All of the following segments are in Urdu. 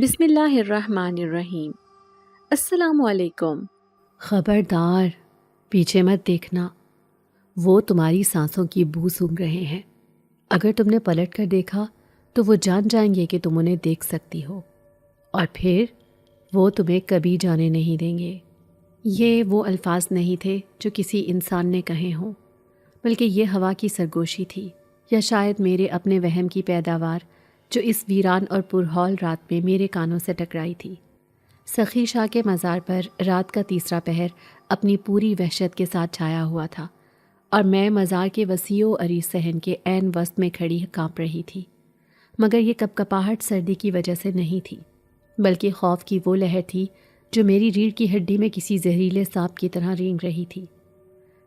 بسم اللہ الرحمن الرحیم۔ السلام علیکم۔ خبردار، پیچھے مت دیکھنا، وہ تمہاری سانسوں کی بو سونگھ رہے ہیں۔ اگر تم نے پلٹ کر دیکھا تو وہ جان جائیں گے کہ تم انہیں دیکھ سکتی ہو، اور پھر وہ تمہیں کبھی جانے نہیں دیں گے۔ یہ وہ الفاظ نہیں تھے جو کسی انسان نے کہے ہوں، بلکہ یہ ہوا کی سرگوشی تھی، یا شاید میرے اپنے وہم کی پیداوار جو اس ویران اور پرہول رات میں میرے کانوں سے ٹکرائی تھی۔ سخی شاہ کے مزار پر رات کا تیسرا پہر اپنی پوری وحشت کے ساتھ چھایا ہوا تھا، اور میں مزار کے وسیع و عریض صحن کے عین وسط میں کھڑی کانپ رہی تھی، مگر یہ کپکپاہٹ سردی کی وجہ سے نہیں تھی، بلکہ خوف کی وہ لہر تھی جو میری ریڑھ کی ہڈی میں کسی زہریلے سانپ کی طرح رینگ رہی تھی۔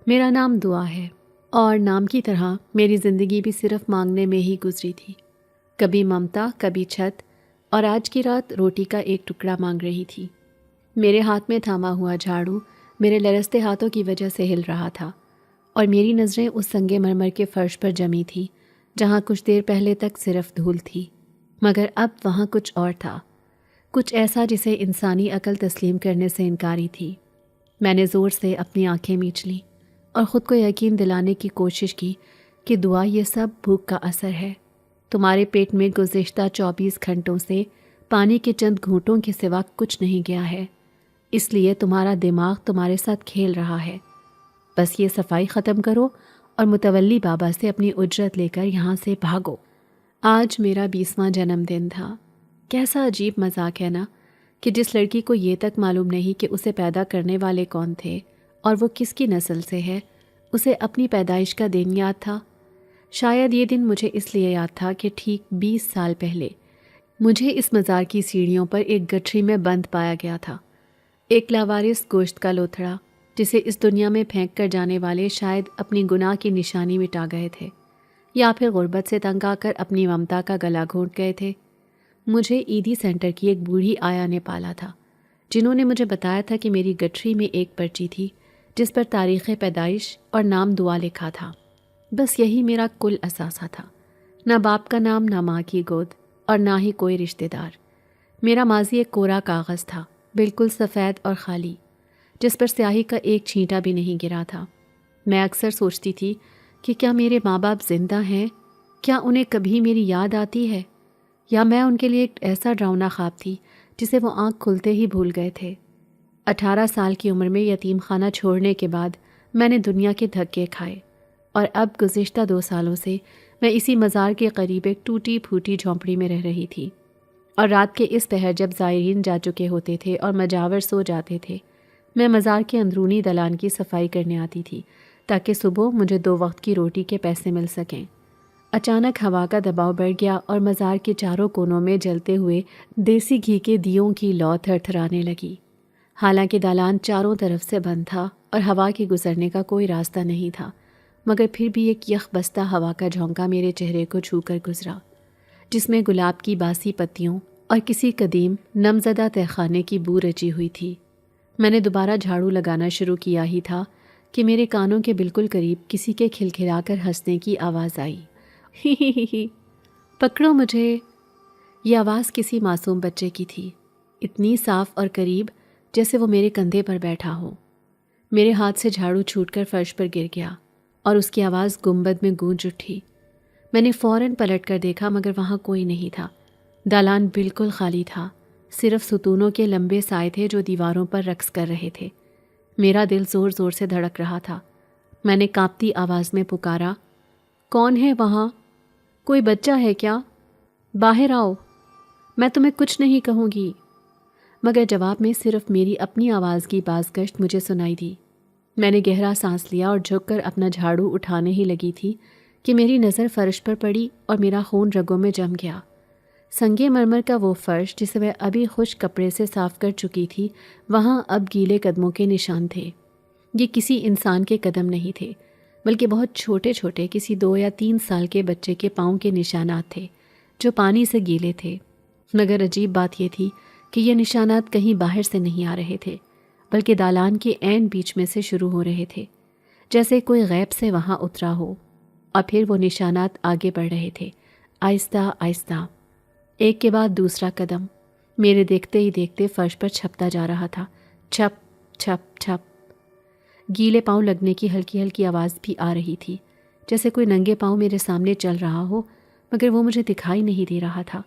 میرا نام دعا ہے، اور نام کی طرح میری زندگی بھی صرف مانگنے میں ہی گزری تھی، کبھی ممتا، کبھی چھت، اور آج کی رات روٹی کا ایک ٹکڑا مانگ رہی تھی۔ میرے ہاتھ میں تھاما ہوا جھاڑو میرے لرزتے ہاتھوں کی وجہ سے ہل رہا تھا، اور میری نظریں اس سنگ مرمر کے فرش پر جمی تھی جہاں کچھ دیر پہلے تک صرف دھول تھی، مگر اب وہاں کچھ اور تھا، کچھ ایسا جسے انسانی عقل تسلیم کرنے سے انکاری تھی۔ میں نے زور سے اپنی آنکھیں میچ لیں اور خود کو یقین دلانے کی کوشش کی کہ دعا، یہ سب بھوک کا اثر ہے۔ تمہارے پیٹ میں گزشتہ 24 گھنٹوں سے پانی کے چند گھونٹوں کے سوا کچھ نہیں گیا ہے، اس لیے تمہارا دماغ تمہارے ساتھ کھیل رہا ہے۔ بس یہ صفائی ختم کرو اور متولی بابا سے اپنی اجرت لے کر یہاں سے بھاگو۔ آج میرا 20واں جنم دن تھا۔ کیسا عجیب مذاق ہے نا، کہ جس لڑکی کو یہ تک معلوم نہیں کہ اسے پیدا کرنے والے کون تھے اور وہ کس کی نسل سے ہے، اسے اپنی پیدائش کا دن یاد تھا۔ شاید یہ دن مجھے اس لیے یاد تھا کہ ٹھیک 20 سال پہلے مجھے اس مزار کی سیڑھیوں پر ایک گٹھری میں بند پایا گیا تھا، ایک لاوارث گوشت کا لوتھڑا جسے اس دنیا میں پھینک کر جانے والے شاید اپنی گناہ کی نشانی مٹا گئے تھے، یا پھر غربت سے تنگ آ کر اپنی ممتا کا گلا گھونٹ گئے تھے۔ مجھے ایدی سینٹر کی ایک بوڑھی آیا نے پالا تھا، جنہوں نے مجھے بتایا تھا کہ میری گٹھری میں ایک پرچی تھی جس پر تاریخ پیدائش اور نام دعا لکھا تھا۔ بس یہی میرا کل اثاثہ تھا، نہ باپ کا نام، نہ ماں کی گود، اور نہ ہی کوئی رشتہ دار۔ میرا ماضی ایک کورا کاغذ تھا، بالکل سفید اور خالی، جس پر سیاہی کا ایک چھینٹا بھی نہیں گرا تھا۔ میں اکثر سوچتی تھی کہ کیا میرے ماں باپ زندہ ہیں؟ کیا انہیں کبھی میری یاد آتی ہے؟ یا میں ان کے لیے ایک ایسا ڈراؤنا خواب تھی جسے وہ آنکھ کھلتے ہی بھول گئے تھے؟ 18 سال کی عمر میں یتیم خانہ چھوڑنے کے بعد میں نے دنیا کے دھکے کھائے، اور اب گزشتہ 2 سالوں سے میں اسی مزار کے قریب ایک ٹوٹی پھوٹی جھونپڑی میں رہ رہی تھی، اور رات کے اس پہر جب زائرین جا چکے ہوتے تھے اور مجاور سو جاتے تھے، میں مزار کے اندرونی دلان کی صفائی کرنے آتی تھی تاکہ صبح مجھے 2 وقت کی روٹی کے پیسے مل سکیں۔ اچانک ہوا کا دباؤ بڑھ گیا اور مزار کے چاروں کونوں میں جلتے ہوئے دیسی گھی کے دیوں کی لو تھر تھرانے لگی۔ حالانکہ دالان چاروں طرف سے بند تھا اور ہوا کے گزرنے کا کوئی راستہ نہیں تھا، مگر پھر بھی ایک یخ بستہ ہوا کا جھونکا میرے چہرے کو چھو کر گزرا، جس میں گلاب کی باسی پتیوں اور کسی قدیم نمزدہ تہخانے کی بو رچی ہوئی تھی۔ میں نے دوبارہ جھاڑو لگانا شروع کیا ہی تھا کہ میرے کانوں کے بالکل قریب کسی کے کھلکھلا کر ہنسنے کی آواز آئی۔ ہی ہی ہی ہی، پکڑو مجھے۔ یہ آواز کسی معصوم بچے کی تھی، اتنی صاف اور قریب جیسے وہ میرے کندھے پر بیٹھا ہو۔ میرے ہاتھ سے جھاڑو چھوٹ کر فرش پر گر گیا اور اس کی آواز گنبد میں گونج اٹھی۔ میں نے فوراً پلٹ کر دیکھا، مگر وہاں کوئی نہیں تھا۔ دالان بالکل خالی تھا، صرف ستونوں کے لمبے سائے تھے جو دیواروں پر رقص کر رہے تھے۔ میرا دل زور زور سے دھڑک رہا تھا۔ میں نے کانپتی آواز میں پکارا، کون ہے وہاں؟ کوئی بچہ ہے کیا؟ باہر آؤ، میں تمہیں کچھ نہیں کہوں گی۔ مگر جواب میں صرف میری اپنی آواز کی بازگشت مجھے سنائی دی۔ میں نے گہرا سانس لیا اور جھک کر اپنا جھاڑو اٹھانے ہی لگی تھی کہ میری نظر فرش پر پڑی اور میرا خون رگوں میں جم گیا۔ سنگے مرمر کا وہ فرش جسے میں ابھی خشک کپڑے سے صاف کر چکی تھی، وہاں اب گیلے قدموں کے نشان تھے۔ یہ کسی انسان کے قدم نہیں تھے، بلکہ بہت چھوٹے چھوٹے کسی 2 یا 3 سال کے بچے کے پاؤں کے نشانات تھے جو پانی سے گیلے تھے۔ مگر عجیب بات یہ تھی کہ یہ نشانات کہیں باہر سے نہیں آ رہے تھے، بلکہ دالان کے عین بیچ میں سے شروع ہو رہے تھے، جیسے کوئی غیب سے وہاں اترا ہو، اور پھر وہ نشانات آگے بڑھ رہے تھے، آہستہ آہستہ، ایک کے بعد دوسرا قدم، میرے دیکھتے ہی دیکھتے فرش پر چھپتا جا رہا تھا، چھپ چھپ چھپ۔ گیلے پاؤں لگنے کی ہلکی ہلکی آواز بھی آ رہی تھی، جیسے کوئی ننگے پاؤں میرے سامنے چل رہا ہو، مگر وہ مجھے دکھائی نہیں دے رہا تھا۔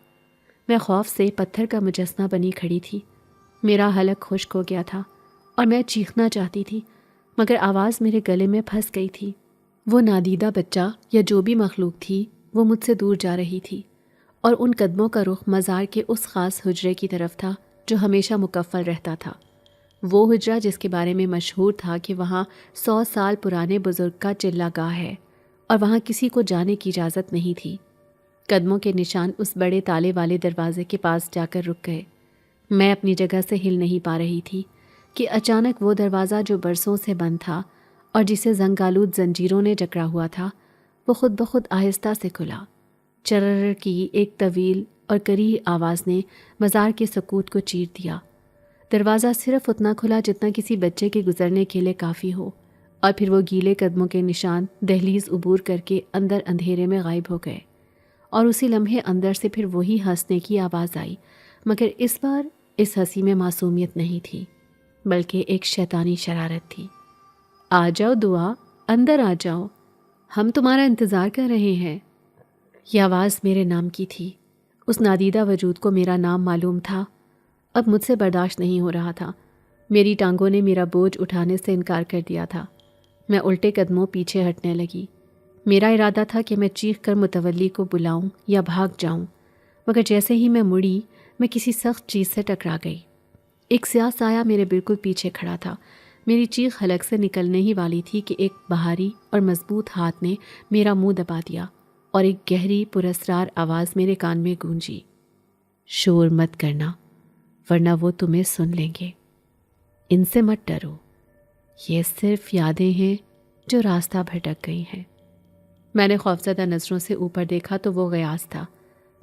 میں خوف سے پتھر کا مجسمہ بنی کھڑی تھی۔ میرا حلق خشک ہو گیا تھا اور میں چیخنا چاہتی تھی، مگر آواز میرے گلے میں پھنس گئی تھی۔ وہ نادیدہ بچہ یا جو بھی مخلوق تھی وہ مجھ سے دور جا رہی تھی، اور ان قدموں کا رخ مزار کے اس خاص حجرے کی طرف تھا جو ہمیشہ مکفل رہتا تھا۔ وہ حجرہ جس کے بارے میں مشہور تھا کہ وہاں 100 سال پرانے بزرگ کا چلہ گاہ ہے اور وہاں کسی کو جانے کی اجازت نہیں تھی۔ قدموں کے نشان اس بڑے تالے والے دروازے کے پاس جا کر رک گئے۔ میں اپنی جگہ سے ہل نہیں پا رہی تھی کہ اچانک وہ دروازہ جو برسوں سے بند تھا اور جسے زنگالود زنجیروں نے جکڑا ہوا تھا، وہ خود بخود آہستہ سے کھلا۔ چرر کی ایک طویل اور کریہ آواز نے مزار کے سکوت کو چیر دیا۔ دروازہ صرف اتنا کھلا جتنا کسی بچے کے گزرنے کے لیے کافی ہو، اور پھر وہ گیلے قدموں کے نشان دہلیز عبور کر کے اندر اندھیرے میں غائب ہو گئے، اور اسی لمحے اندر سے پھر وہی ہنسنے کی آواز آئی، مگر اس بار اس ہنسی میں معصومیت نہیں تھی، بلکہ ایک شیطانی شرارت تھی۔ آ جاؤ دعا، اندر آ جاؤ، ہم تمہارا انتظار کر رہے ہیں۔ یہ آواز میرے نام کی تھی۔ اس نادیدہ وجود کو میرا نام معلوم تھا۔ اب مجھ سے برداشت نہیں ہو رہا تھا۔ میری ٹانگوں نے میرا بوجھ اٹھانے سے انکار کر دیا تھا۔ میں الٹے قدموں پیچھے ہٹنے لگی۔ میرا ارادہ تھا کہ میں چیخ کر متولی کو بلاؤں یا بھاگ جاؤں، مگر جیسے ہی میں مڑی، میں کسی سخت چیز سے ٹکرا گئی۔ ایک سیاہ سایہ میرے بالکل پیچھے کھڑا تھا۔ میری چیخ حلق سے نکلنے ہی والی تھی کہ ایک بھاری اور مضبوط ہاتھ نے میرا منہ دبا دیا، اور ایک گہری پراسرار آواز میرے کان میں گونجی، شور مت کرنا ورنہ وہ تمہیں سن لیں گے، ان سے مت ڈرو، یہ صرف یادیں ہیں جو راستہ بھٹک گئی ہیں۔ میں نے خوفزدہ نظروں سے اوپر دیکھا تو وہ غیاث تھا،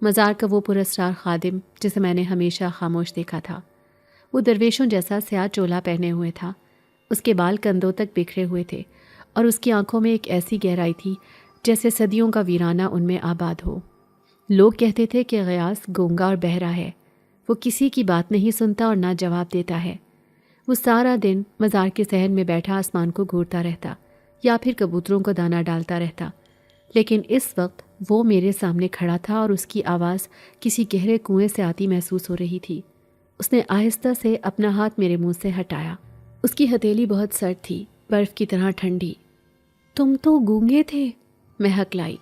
مزار کا وہ پراسرار خادم جسے میں نے ہمیشہ خاموش دیکھا تھا۔ وہ درویشوں جیسا سیاہ چولا پہنے ہوئے تھا، اس کے بال کندھوں تک بکھرے ہوئے تھے، اور اس کی آنکھوں میں ایک ایسی گہرائی تھی جیسے صدیوں کا ویرانہ ان میں آباد ہو۔ لوگ کہتے تھے کہ غیاث گونگا اور بہرا ہے، وہ کسی کی بات نہیں سنتا اور نہ جواب دیتا ہے۔ وہ سارا دن مزار کے صحن میں بیٹھا آسمان کو گھورتا رہتا یا پھر کبوتروں کو دانہ ڈالتا رہتا، لیکن اس وقت وہ میرے سامنے کھڑا تھا اور اس کی آواز کسی گہرے کنویں سے آتی محسوس ہو رہی تھی۔ اس نے آہستہ سے اپنا ہاتھ میرے منہ سے ہٹایا۔ اس کی ہتھیلی بہت سرد تھی، برف کی طرح ٹھنڈی۔ تم تو گونگے تھے، میں ہکلائی۔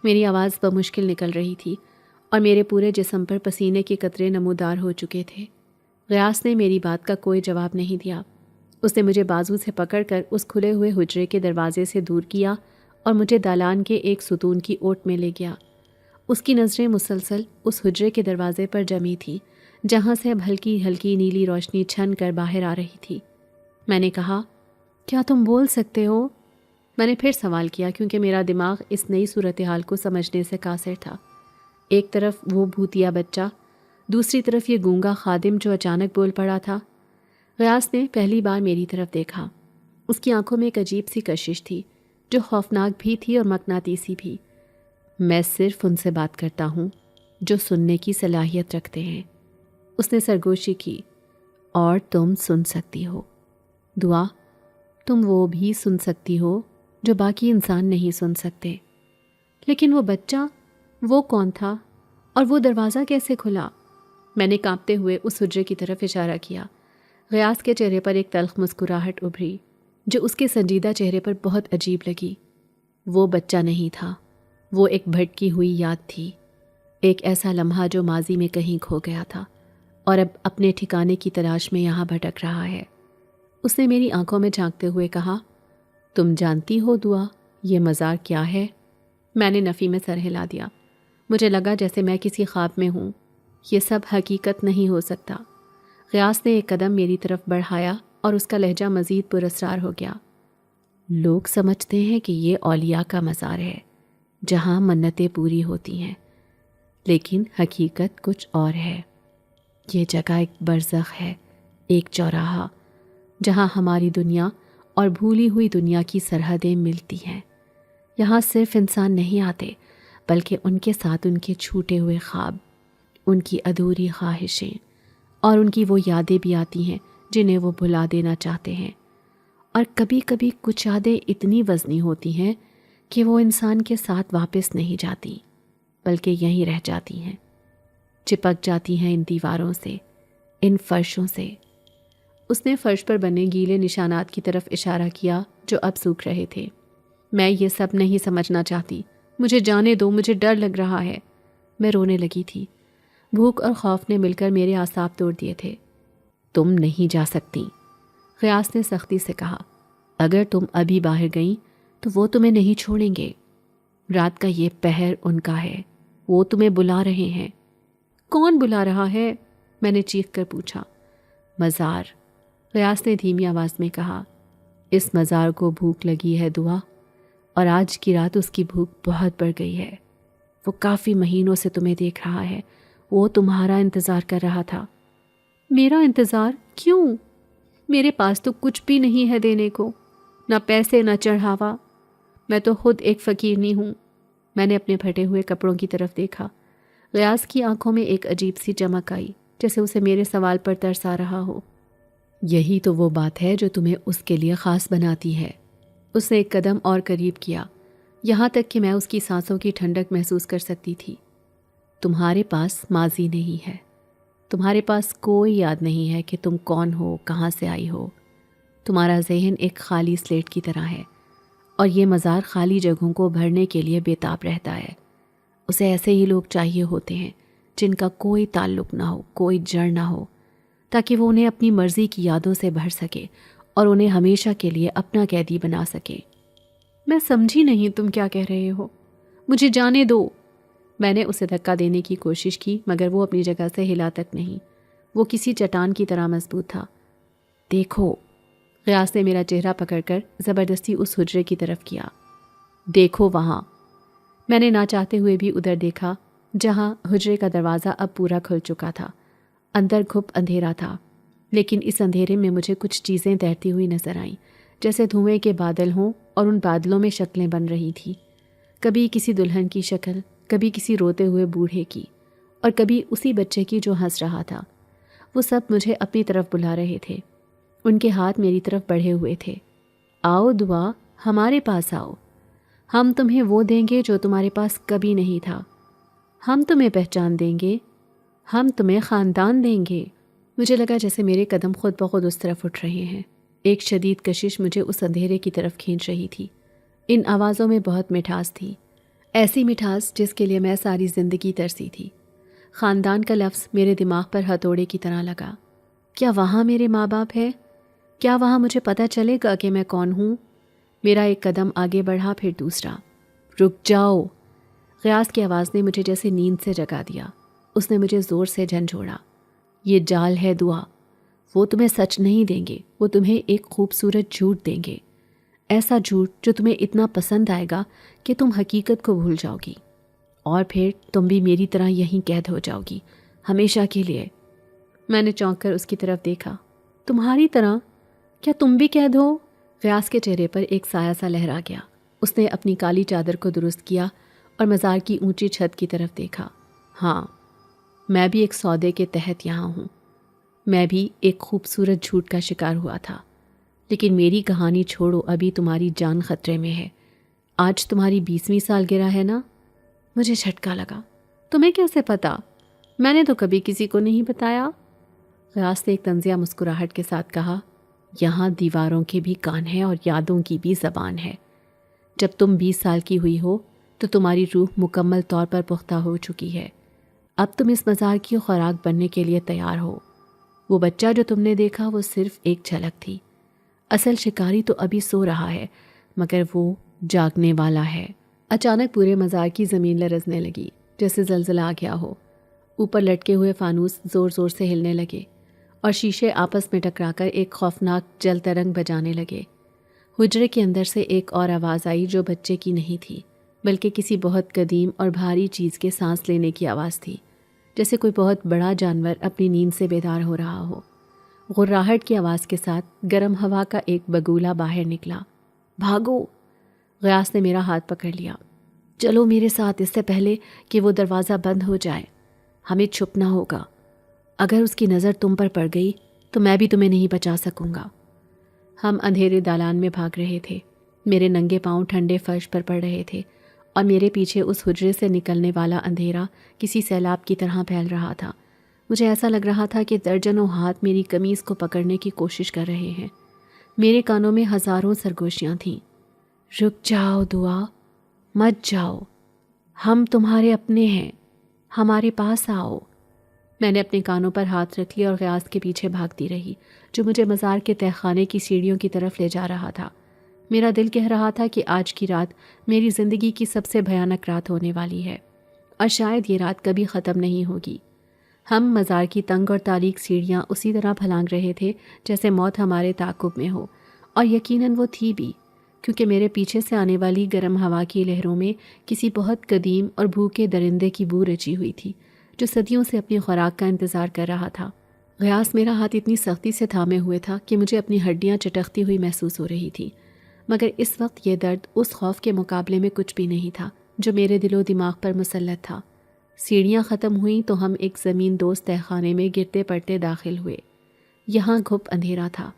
میری آواز بمشکل نکل رہی تھی اور میرے پورے جسم پر پسینے کے قطرے نمودار ہو چکے تھے۔ غیاث نے میری بات کا کوئی جواب نہیں دیا۔ اس نے مجھے بازو سے پکڑ کر اس کھلے ہوئے حجرے کے دروازے سے دور کیا اور مجھے دالان کے ایک ستون کی اوٹ میں لے گیا۔ اس کی نظریں مسلسل اس حجرے کے دروازے پر جمی تھیں، جہاں سے اب ہلکی ہلکی نیلی روشنی چھن کر باہر آ رہی تھی۔ میں نے کہا، کیا تم بول سکتے ہو؟ میں نے پھر سوال کیا کیونکہ میرا دماغ اس نئی صورتحال کو سمجھنے سے قاصر تھا۔ ایک طرف وہ بھوتیا بچہ، دوسری طرف یہ گونگا خادم جو اچانک بول پڑا تھا۔ غیاث نے پہلی بار میری طرف دیکھا۔ اس کی آنکھوں میں ایک عجیب سی کشش تھی جو خوفناک بھی تھی اور مقناطیسی بھی۔ میں صرف ان سے بات کرتا ہوں جو سننے کی صلاحیت رکھتے ہیں، اس نے سرگوشی کی، اور تم سن سکتی ہو دعا، تم وہ بھی سن سکتی ہو جو باقی انسان نہیں سن سکتے۔ لیکن وہ بچہ، وہ کون تھا اور وہ دروازہ کیسے کھلا؟ میں نے کانپتے ہوئے اس حجرے کی طرف اشارہ کیا۔ غیاث کے چہرے پر ایک تلخ مسکراہٹ ابھری جو اس کے سنجیدہ چہرے پر بہت عجیب لگی۔ وہ بچہ نہیں تھا، وہ ایک بھٹکی ہوئی یاد تھی، ایک ایسا لمحہ جو ماضی میں کہیں کھو گیا تھا اور اب اپنے ٹھکانے کی تلاش میں یہاں بھٹک رہا ہے۔ اس نے میری آنکھوں میں جھانکتے ہوئے کہا، تم جانتی ہو دعا، یہ مزار کیا ہے؟ میں نے نفی میں سر ہلا دیا۔ مجھے لگا جیسے میں کسی خواب میں ہوں، یہ سب حقیقت نہیں ہو سکتا۔ غیاث نے ایک قدم میری طرف بڑھایا اور اس کا لہجہ مزید پراسرار ہو گیا۔ لوگ سمجھتے ہیں کہ یہ اولیاء کا مزار ہے جہاں منتیں پوری ہوتی ہیں، لیکن حقیقت کچھ اور ہے۔ یہ جگہ ایک برزخ ہے، ایک چوراہا جہاں ہماری دنیا اور بھولی ہوئی دنیا کی سرحدیں ملتی ہیں۔ یہاں صرف انسان نہیں آتے، بلکہ ان کے ساتھ ان کے چھوٹے ہوئے خواب، ان کی ادھوری خواہشیں اور ان کی وہ یادیں بھی آتی ہیں جنہیں وہ بھلا دینا چاہتے ہیں، اور کبھی کبھی کچھ یادیں اتنی وزنی ہوتی ہیں کہ وہ انسان کے ساتھ واپس نہیں جاتی بلکہ یہیں رہ جاتی ہیں، چپک جاتی ہیں ان دیواروں سے، ان فرشوں سے۔ اس نے فرش پر بنے گیلے نشانات کی طرف اشارہ کیا جو اب سوکھ رہے تھے۔ میں یہ سب نہیں سمجھنا چاہتی، مجھے جانے دو، مجھے ڈر لگ رہا ہے۔ میں رونے لگی تھی۔ بھوک اور خوف نے مل کر میرے اعصاب توڑ دیے تھے۔ تم نہیں جا سکتی، غیاث نے سختی سے کہا۔ اگر تم ابھی باہر گئیں تو وہ تمہیں نہیں چھوڑیں گے۔ رات کا یہ پہر ان کا ہے، وہ تمہیں بلا رہے ہیں۔ کون بلا رہا ہے؟ میں نے چیخ کر پوچھا۔ مزار، غیاث نے دھیمی آواز میں کہا۔ اس مزار کو بھوک لگی ہے دعا، اور آج کی رات اس کی بھوک بہت بڑھ گئی ہے۔ وہ کافی مہینوں سے تمہیں دیکھ رہا ہے، وہ تمہارا انتظار کر رہا تھا۔ میرا انتظار؟ کیوں؟ میرے پاس تو کچھ بھی نہیں ہے دینے کو، نہ پیسے نہ چڑھاوا۔ میں تو خود ایک فقیرنی ہوں۔ میں نے اپنے پھٹے ہوئے کپڑوں کی طرف دیکھا۔ غیاث کی آنکھوں میں ایک عجیب سی چمک آئی، جیسے اسے میرے سوال پر ترس آ رہا ہو۔ یہی تو وہ بات ہے جو تمہیں اس کے لیے خاص بناتی ہے۔ اس نے ایک قدم اور قریب کیا، یہاں تک کہ میں اس کی سانسوں کی ٹھنڈک محسوس کر سکتی تھی۔ تمہارے پاس ماضی نہیں ہے، تمہارے پاس کوئی یاد نہیں ہے کہ تم کون ہو، کہاں سے آئی ہو۔ تمہارا ذہن ایک خالی سلیٹ کی طرح ہے، اور یہ مزار خالی جگہوں کو بھرنے کے لیے بےتاب رہتا ہے۔ اسے ایسے ہی لوگ چاہیے ہوتے ہیں جن کا کوئی تعلق نہ ہو، کوئی جڑ نہ ہو، تاکہ وہ انہیں اپنی مرضی کی یادوں سے بھر سکے اور انہیں ہمیشہ کے لیے اپنا قیدی بنا سکے۔ میں سمجھی نہیں تم کیا کہہ رہے ہو، مجھے جانے دو۔ میں نے اسے دھکا دینے کی کوشش کی، مگر وہ اپنی جگہ سے ہلا تک نہیں۔ وہ کسی چٹان کی طرح مضبوط تھا۔ دیکھو، غیاث نے میرا چہرہ پکڑ کر زبردستی اس حجرے کی طرف کیا۔ دیکھو وہاں۔ میں نے نہ چاہتے ہوئے بھی ادھر دیکھا، جہاں حجرے کا دروازہ اب پورا کھل چکا تھا۔ اندر گھپ اندھیرا تھا، لیکن اس اندھیرے میں مجھے کچھ چیزیں تیرتی ہوئی نظر آئیں، جیسے دھوئیں کے بادل ہوں، اور ان بادلوں میں شکلیں بن رہی تھیں۔ کبھی کسی دلہن کی شکل، کبھی کسی روتے ہوئے بوڑھے کی، اور کبھی اسی بچے کی جو ہنس رہا تھا۔ وہ سب مجھے اپنی طرف بلا رہے تھے، ان کے ہاتھ میری طرف بڑھے ہوئے تھے۔ آؤ دعا، ہمارے پاس آؤ، ہم تمہیں وہ دیں گے جو تمہارے پاس کبھی نہیں تھا۔ ہم تمہیں پہچان دیں گے، ہم تمہیں خاندان دیں گے۔ مجھے لگا جیسے میرے قدم خود بخود اس طرف اٹھ رہے ہیں۔ ایک شدید کشش مجھے اس اندھیرے کی طرف کھینچ رہی تھی۔ ان آوازوں میں بہت مٹھاس تھی، ایسی مٹھاس جس کے لیے میں ساری زندگی ترسی تھی۔ خاندان کا لفظ میرے دماغ پر ہتھوڑے کی طرح لگا۔ کیا وہاں میرے ماں باپ ہے؟ کیا وہاں مجھے پتہ چلے گا کہ میں کون ہوں؟ میرا ایک قدم آگے بڑھا، پھر دوسرا۔ رک جاؤ! غیاث کی آواز نے مجھے جیسے نیند سے جگا دیا۔ اس نے مجھے زور سے جھنجھوڑا۔ یہ جال ہے دعا، وہ تمہیں سچ نہیں دیں گے، وہ تمہیں ایک خوبصورت جھوٹ دیں گے، ایسا جھوٹ جو تمہیں اتنا پسند آئے گا کہ تم حقیقت کو بھول جاؤ گی، اور پھر تم بھی میری طرح یہیں قید ہو جاؤ گی، ہمیشہ کے لیے۔ میں نے چونک کر اس کی طرف دیکھا۔ تمہاری طرح؟ کیا تم بھی قید ہو؟ غیاث کے چہرے پر ایک سایہ سا لہرا گیا۔ اس نے اپنی کالی چادر کو درست کیا اور مزار کی اونچی چھت کی طرف دیکھا۔ ہاں، میں بھی ایک سودے کے تحت یہاں ہوں۔ میں بھی ایک خوبصورت جھوٹ کا شکار ہوا تھا، لیکن میری کہانی چھوڑو، ابھی تمہاری جان خطرے میں ہے۔ آج تمہاری 20ویں سالگرہ ہے نا؟ مجھے جھٹکا لگا۔ تمہیں کیسے پتا؟ میں نے تو کبھی کسی کو نہیں بتایا۔ غیاث نے ایک طنزیہ مسکراہٹ کے ساتھ کہا، یہاں دیواروں کے بھی کان ہیں اور یادوں کی بھی زبان ہے۔ جب تم 20 سال کی ہوئی ہو تو تمہاری روح مکمل طور پر پختہ ہو چکی ہے۔ اب تم اس مزار کی خوراک بننے کے لیے تیار ہو۔ وہ بچہ جو تم نے دیکھا وہ صرف ایک جھلک تھی۔ اصل شکاری تو ابھی سو رہا ہے، مگر وہ جاگنے والا ہے۔ اچانک پورے مزار کی زمین لرزنے لگی، جیسے زلزلہ آ گیا ہو۔ اوپر لٹکے ہوئے فانوس زور زور سے ہلنے لگے، اور شیشے آپس میں ٹکرا کر ایک خوفناک جل ترنگ بجانے لگے۔ حجرے کے اندر سے ایک اور آواز آئی جو بچے کی نہیں تھی، بلکہ کسی بہت قدیم اور بھاری چیز کے سانس لینے کی آواز تھی، جیسے کوئی بہت بڑا جانور اپنی نیند سے بیدار ہو رہا ہو۔ غراہٹ کی آواز کے ساتھ گرم ہوا کا ایک بگولا باہر نکلا۔ بھاگو! غیاث نے میرا ہاتھ پکڑ لیا۔ چلو میرے ساتھ، اس سے پہلے کہ وہ دروازہ بند ہو جائے۔ ہمیں چھپنا ہوگا۔ اگر اس کی نظر تم پر پڑ گئی تو میں بھی تمہیں نہیں بچا سکوں گا۔ ہم اندھیرے دالان میں بھاگ رہے تھے۔ میرے ننگے پاؤں ٹھنڈے فرش پر پڑ رہے تھے اور میرے پیچھے اس حجرے سے نکلنے والا اندھیرا کسی سیلاب کی طرح پھیل رہا تھا۔ مجھے ایسا لگ رہا تھا کہ درجنوں ہاتھ میری قمیض کو پکڑنے کی کوشش کر رہے ہیں۔ میرے کانوں میں ہزاروں سرگوشیاں تھیں۔ رک جاؤ دعا، مت جاؤ، ہم تمہارے اپنے ہیں، ہمارے پاس آؤ۔ میں نے اپنے کانوں پر ہاتھ رکھ لیا اور غیاث کے پیچھے بھاگتی رہی، جو مجھے مزار کے تہہ خانے کی سیڑھیوں کی طرف لے جا رہا تھا۔ میرا دل کہہ رہا تھا کہ آج کی رات میری زندگی کی سب سے بھیانک رات ہونے والی ہے، اور شاید یہ رات کبھی ختم نہیں ہوگی۔ ہم مزار کی تنگ اور تاریک سیڑھیاں اسی طرح پھلانگ رہے تھے جیسے موت ہمارے تعاقب میں ہو، اور یقیناً وہ تھی بھی، کیونکہ میرے پیچھے سے آنے والی گرم ہوا کی لہروں میں کسی بہت قدیم اور بھوکے درندے کی بو رچی ہوئی تھی جو صدیوں سے اپنی خوراک کا انتظار کر رہا تھا۔ غیاث میرا ہاتھ اتنی سختی سے تھامے ہوئے تھا کہ مجھے اپنی ہڈیاں چٹکتی ہوئی محسوس ہو رہی تھی، مگر اس وقت یہ درد اس خوف کے مقابلے میں کچھ بھی نہیں تھا جو میرے دل و دماغ پر مسلط تھا۔ سیڑھیاں ختم ہوئیں تو ہم ایک زمین دوست تہہ خانے میں گرتے پڑتے داخل ہوئے۔ یہاں گھپ اندھیرا تھا،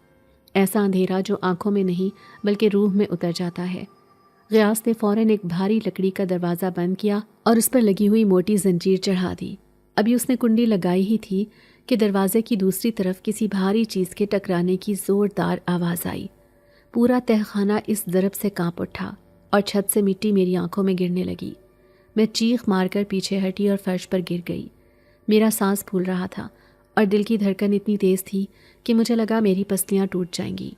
ایسا اندھیرا جو آنکھوں میں نہیں بلکہ روح میں اتر جاتا ہے۔ غیاث نے فوراً ایک بھاری لکڑی کا دروازہ بند کیا اور اس پر لگی ہوئی موٹی زنجیر چڑھا دی۔ ابھی اس نے کنڈی لگائی ہی تھی کہ دروازے کی دوسری طرف کسی بھاری چیز کے ٹکرانے کی زوردار آواز آئی۔ پورا تہہ خانہ اس ضرب سے کانپ اٹھا اور چھت سے مٹی میری آنکھوں میں گرنے لگی۔ میں چیخ مار کر پیچھے ہٹی اور فرش پر گر گئی۔ میرا سانس پھول رہا تھا اور دل کی دھڑکن اتنی تیز تھی کہ مجھے لگا میری پسلیاں ٹوٹ جائیں گی۔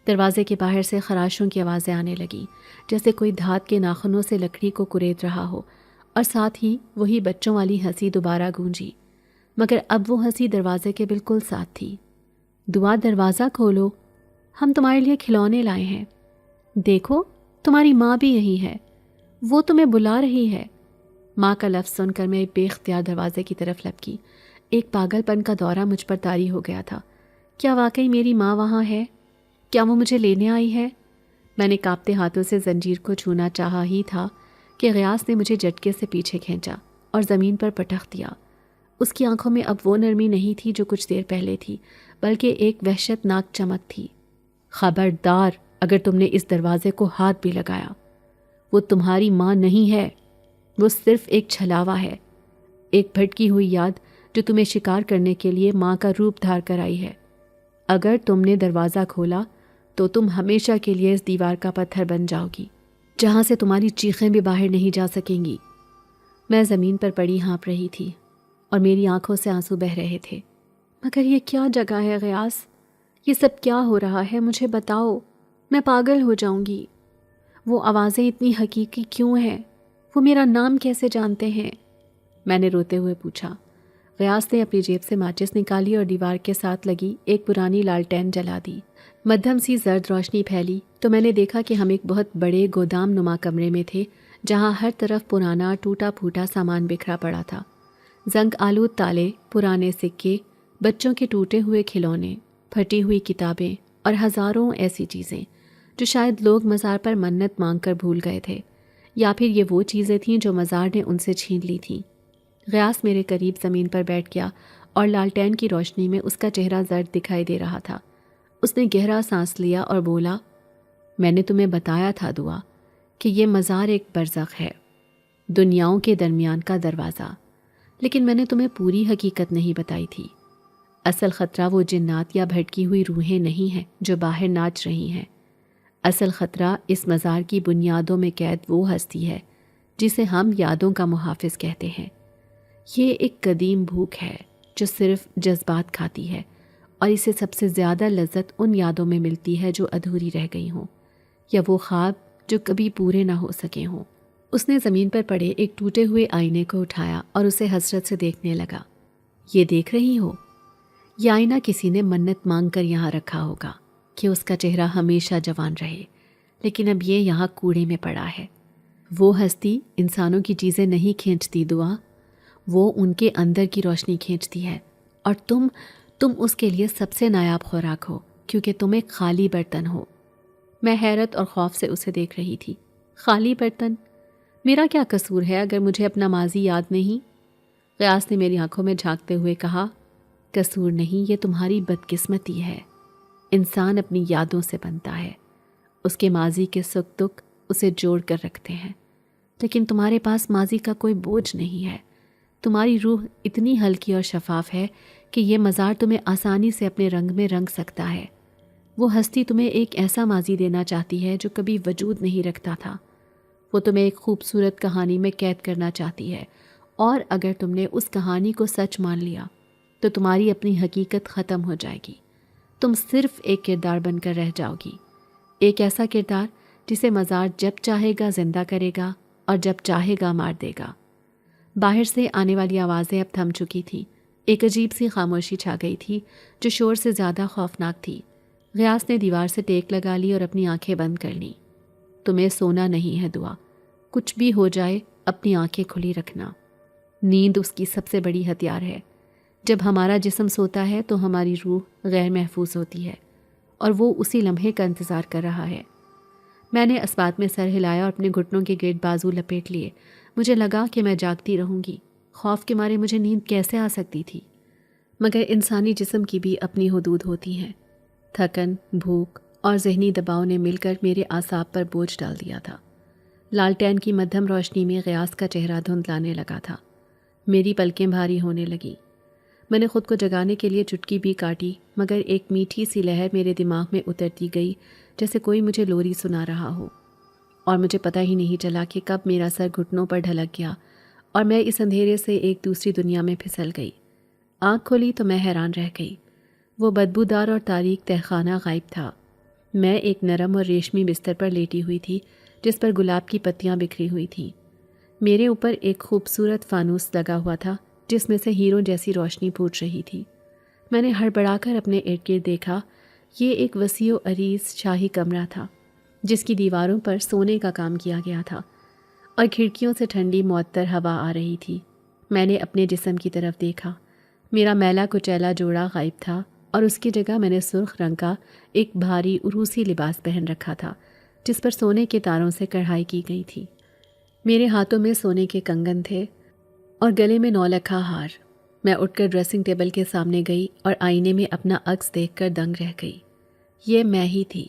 دروازے کے باہر سے خراشوں کی آوازیں آنے لگیں، جیسے کوئی دھات کے ناخنوں سے لکڑی کو کرید رہا ہو، اور ساتھ ہی وہی بچوں والی ہنسی دوبارہ گونجی، مگر اب وہ ہنسی دروازے کے بالکل ساتھ تھی۔ دعا، دروازہ کھولو، ہم تمہارے لیے کھلونے لائے ہیں۔ دیکھو، تمہاری ماں بھی یہی ہے، وہ تمہیں بلا رہی ہے۔ ماں کا لفظ سن کر میں بے اختیار دروازے کی طرف لپکی۔ ایک پاگل پن کا دورہ مجھ پر طاری ہو گیا تھا۔ کیا واقعی میری ماں وہاں ہے؟ کیا وہ مجھے لینے آئی ہے؟ میں نے کانپتے ہاتھوں سے زنجیر کو چھونا چاہا ہی تھا کہ غیاث نے مجھے جھٹکے سے پیچھے کھینچا اور زمین پر پٹخ دیا۔ اس کی آنکھوں میں اب وہ نرمی نہیں تھی جو کچھ دیر پہلے تھی، بلکہ ایک وحشت ناک چمک تھی۔ خبردار اگر تم نے اس دروازے کو ہاتھ بھی لگایا، وہ تمہاری ماں نہیں ہے، وہ صرف ایک چھلاوا ہے، ایک بھٹکی ہوئی یاد جو تمہیں شکار کرنے کے لیے ماں کا روپ دھار کر آئی ہے۔ اگر تم نے دروازہ کھولا تو تم ہمیشہ کے لیے اس دیوار کا پتھر بن جاؤ گی، جہاں سے تمہاری چیخیں بھی باہر نہیں جا سکیں گی۔ میں زمین پر پڑی ہانپ رہی تھی اور میری آنکھوں سے آنسو بہہ رہے تھے۔ مگر یہ کیا جگہ ہے غیاث؟ یہ سب کیا ہو رہا ہے؟ مجھے بتاؤ، میں پاگل ہو جاؤں گی۔ وہ آوازیں اتنی حقیقی کیوں ہیں؟ وہ میرا نام کیسے جانتے ہیں؟ میں نے روتے ہوئے پوچھا۔ غیاث نے اپنی جیب سے ماچس نکالی اور دیوار کے ساتھ لگی ایک پرانی لالٹین جلا دی۔ مدھم سی زرد روشنی پھیلی تو میں نے دیکھا کہ ہم ایک بہت بڑے گودام نما کمرے میں تھے، جہاں ہر طرف پرانا ٹوٹا پھوٹا سامان بکھرا پڑا تھا۔ زنگ آلود تالے، پرانے سکے، بچوں کے ٹوٹے ہوئے کھلونے، پھٹی ہوئی کتابیں اور ہزاروں ایسی چیزیں جو شاید لوگ مزار پر منت مانگ کر بھول گئے تھے، یا پھر یہ وہ چیزیں تھیں جو مزار نے ان سے چھین لی تھیں۔ غیاث میرے قریب زمین پر بیٹھ گیا اور لالٹین کی روشنی میں اس کا چہرہ زرد دکھائی دے رہا تھا۔ اس نے گہرا سانس لیا اور بولا، میں نے تمہیں بتایا تھا دعا کہ یہ مزار ایک برزخ ہے، دنیاؤں کے درمیان کا دروازہ، لیکن میں نے تمہیں پوری حقیقت نہیں بتائی تھی۔ اصل خطرہ وہ جنات یا بھٹکی ہوئی روحیں نہیں ہیں جو باہر ناچ رہی ہیں۔ اصل خطرہ اس مزار کی بنیادوں میں قید وہ ہستی ہے جسے ہم یادوں کا محافظ کہتے ہیں۔ یہ ایک قدیم بھوک ہے جو صرف جذبات کھاتی ہے، اور اسے سب سے زیادہ لذت ان یادوں میں ملتی ہے جو ادھوری رہ گئی ہوں، یا وہ خواب جو کبھی پورے نہ ہو سکے ہوں۔ اس نے زمین پر پڑے ایک ٹوٹے ہوئے آئینے کو اٹھایا اور اسے حسرت سے دیکھنے لگا۔ یہ دیکھ رہی ہو؟ یہ آئینہ کسی نے منت مانگ کر یہاں رکھا ہوگا کہ اس کا چہرہ ہمیشہ جوان رہے، لیکن اب یہ یہاں کوڑے میں پڑا ہے۔ وہ ہستی انسانوں کی چیزیں نہیں کھینچتی دعا، وہ ان کے اندر کی روشنی کھینچتی ہے، اور تم اس کے لیے سب سے نایاب خوراک ہو، کیونکہ تم ایک خالی برتن ہو۔ میں حیرت اور خوف سے اسے دیکھ رہی تھی۔ خالی برتن؟ میرا کیا قصور ہے اگر مجھے اپنا ماضی یاد نہیں؟ غیاث نے میری آنکھوں میں جھانکتے ہوئے کہا، قصور نہیں، یہ تمہاری بدقسمتی ہے۔ انسان اپنی یادوں سے بنتا ہے، اس کے ماضی کے سکھ دکھ اسے جوڑ کر رکھتے ہیں، لیکن تمہارے پاس ماضی کا کوئی بوجھ نہیں ہے۔ تمہاری روح اتنی ہلکی اور شفاف ہے کہ یہ مزار تمہیں آسانی سے اپنے رنگ میں رنگ سکتا ہے۔ وہ ہستی تمہیں ایک ایسا ماضی دینا چاہتی ہے جو کبھی وجود نہیں رکھتا تھا۔ وہ تمہیں ایک خوبصورت کہانی میں قید کرنا چاہتی ہے، اور اگر تم نے اس کہانی کو سچ مان لیا تو تمہاری اپنی حقیقت ختم ہو جائے گی۔ تم صرف ایک کردار بن کر رہ جاؤ گی، ایک ایسا کردار جسے مزار جب چاہے گا زندہ کرے گا اور جب چاہے گا مار دے گا۔ باہر سے آنے والی آوازیں اب تھم چکی تھیں۔ ایک عجیب سی خاموشی چھا گئی تھی جو شور سے زیادہ خوفناک تھی۔ غیاث نے دیوار سے ٹیک لگا لی اور اپنی آنکھیں بند کر لیں۔ تمہیں سونا نہیں ہے دعا، کچھ بھی ہو جائے اپنی آنکھیں کھلی رکھنا۔ نیند اس کی سب سے بڑی ہتھیار ہے۔ جب ہمارا جسم سوتا ہے تو ہماری روح غیر محفوظ ہوتی ہے، اور وہ اسی لمحے کا انتظار کر رہا ہے۔ میں نے اسبات میں سر ہلایا اور اپنے گھٹنوں کے گرد بازو لپیٹ لیے۔ مجھے لگا کہ میں جاگتی رہوں گی۔ خوف کے مارے مجھے نیند کیسے آ سکتی تھی؟ مگر انسانی جسم کی بھی اپنی حدود ہوتی ہیں۔ تھکن، بھوک اور ذہنی دباؤ نے مل کر میرے اعصاب پر بوجھ ڈال دیا تھا۔ لالٹین کی مدھم روشنی میں غیاث کا چہرہ دھندلانے لگا تھا۔ میری پلکیں بھاری ہونے لگیں۔ میں نے خود کو جگانے کے لیے چٹکی بھی کاٹی، مگر ایک میٹھی سی لہر میرے دماغ میں اترتی گئی، جیسے کوئی مجھے لوری سنا رہا ہو، اور مجھے پتہ ہی نہیں چلا کہ کب میرا سر گھٹنوں پر ڈھلک گیا اور میں اس اندھیرے سے ایک دوسری دنیا میں پھسل گئی۔ آنکھ کھولی تو میں حیران رہ گئی۔ وہ بدبودار اور تاریک تہخانہ غائب تھا۔ میں ایک نرم اور ریشمی بستر پر لیٹی ہوئی تھی جس پر گلاب کی پتیاں بکھری ہوئی تھیں۔ میرے اوپر ایک خوبصورت فانوس لگا ہوا تھا جس میں سے ہیروں جیسی روشنی پھوٹ رہی تھی۔ میں نے ہڑبڑا کر اپنے ارد گرد دیکھا۔ یہ ایک وسیع و عریض شاہی کمرہ تھا جس کی دیواروں پر سونے کا کام کیا گیا تھا، اور کھڑکیوں سے ٹھنڈی معطر ہوا آ رہی تھی۔ میں نے اپنے جسم کی طرف دیکھا۔ میرا میلا کچیلا جوڑا غائب تھا، اور اس کی جگہ میں نے سرخ رنگ کا ایک بھاری عروسی لباس پہن رکھا تھا جس پر سونے کے تاروں سے کڑھائی کی گئی تھی۔ میرے ہاتھوں میں سونے کے کنگن تھے اور گلے میں 9 لکھا ہار۔ میں اٹھ کر ڈریسنگ ٹیبل کے سامنے گئی اور آئینے میں اپنا عکس دیکھ کر دنگ رہ گئی۔ یہ میں ہی تھی،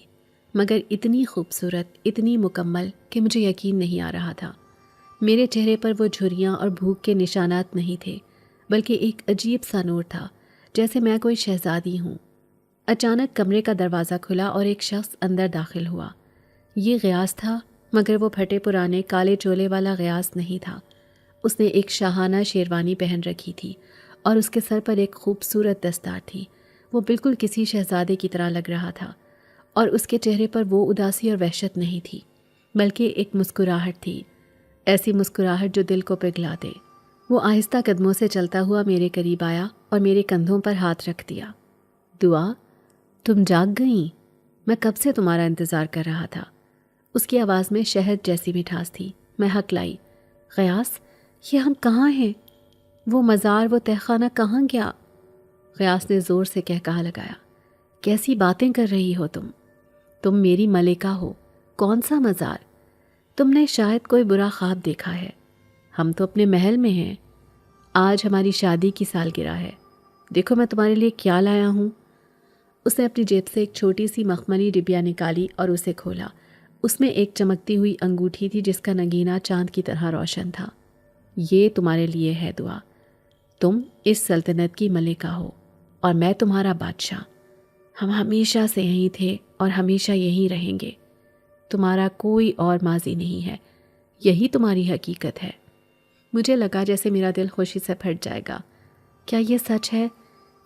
مگر اتنی خوبصورت، اتنی مکمل کہ مجھے یقین نہیں آ رہا تھا۔ میرے چہرے پر وہ جھریاں اور بھوک کے نشانات نہیں تھے، بلکہ ایک عجیب سا نور تھا، جیسے میں کوئی شہزادی ہوں۔ اچانک کمرے کا دروازہ کھلا اور ایک شخص اندر داخل ہوا۔ یہ غیاث تھا، مگر وہ پھٹے پرانے کالے چولے والا غیاث نہیں تھا۔ اس نے ایک شاہانہ شیروانی پہن رکھی تھی اور اس کے سر پر ایک خوبصورت دستار تھی۔ وہ بالکل کسی شہزادے کی طرح لگ رہا تھا، اور اس کے چہرے پر وہ اداسی اور وحشت نہیں تھی، بلکہ ایک مسکراہٹ تھی، ایسی مسکراہٹ جو دل کو پگھلا دے۔ وہ آہستہ قدموں سے چلتا ہوا میرے قریب آیا اور میرے کندھوں پر ہاتھ رکھ دیا۔ دعا، تم جاگ گئیں؟ میں کب سے تمہارا انتظار کر رہا تھا۔ اس کی آواز میں شہد جیسی مٹھاس تھی۔ میں ہکلائی، غیاث، یہ ہم کہاں ہیں؟ وہ مزار، وہ تہخانہ کہاں گیا؟ غیاث نے زور سے کہا لگایا، کیسی باتیں کر رہی ہو تم؟ تم میری ملکہ ہو، کون سا مزار؟ تم نے شاید کوئی برا خواب دیکھا ہے۔ ہم تو اپنے محل میں ہیں۔ آج ہماری شادی کی سالگرہ ہے۔ دیکھو میں تمہارے لیے کیا لایا ہوں۔ اس نے اپنی جیب سے ایک چھوٹی سی مخملی ڈبیا نکالی اور اسے کھولا۔ اس میں ایک چمکتی ہوئی انگوٹھی تھی جس کا نگینہ چاند کی طرح روشن تھا۔ یہ تمہارے لیے ہے دعا۔ تم اس سلطنت کی ملکہ ہو اور میں تمہارا بادشاہ۔ ہم ہمیشہ سے یہیں تھے اور ہمیشہ یہیں رہیں گے۔ تمہارا کوئی اور ماضی نہیں ہے، یہی تمہاری حقیقت ہے۔ مجھے لگا جیسے میرا دل خوشی سے پھٹ جائے گا۔ کیا یہ سچ ہے؟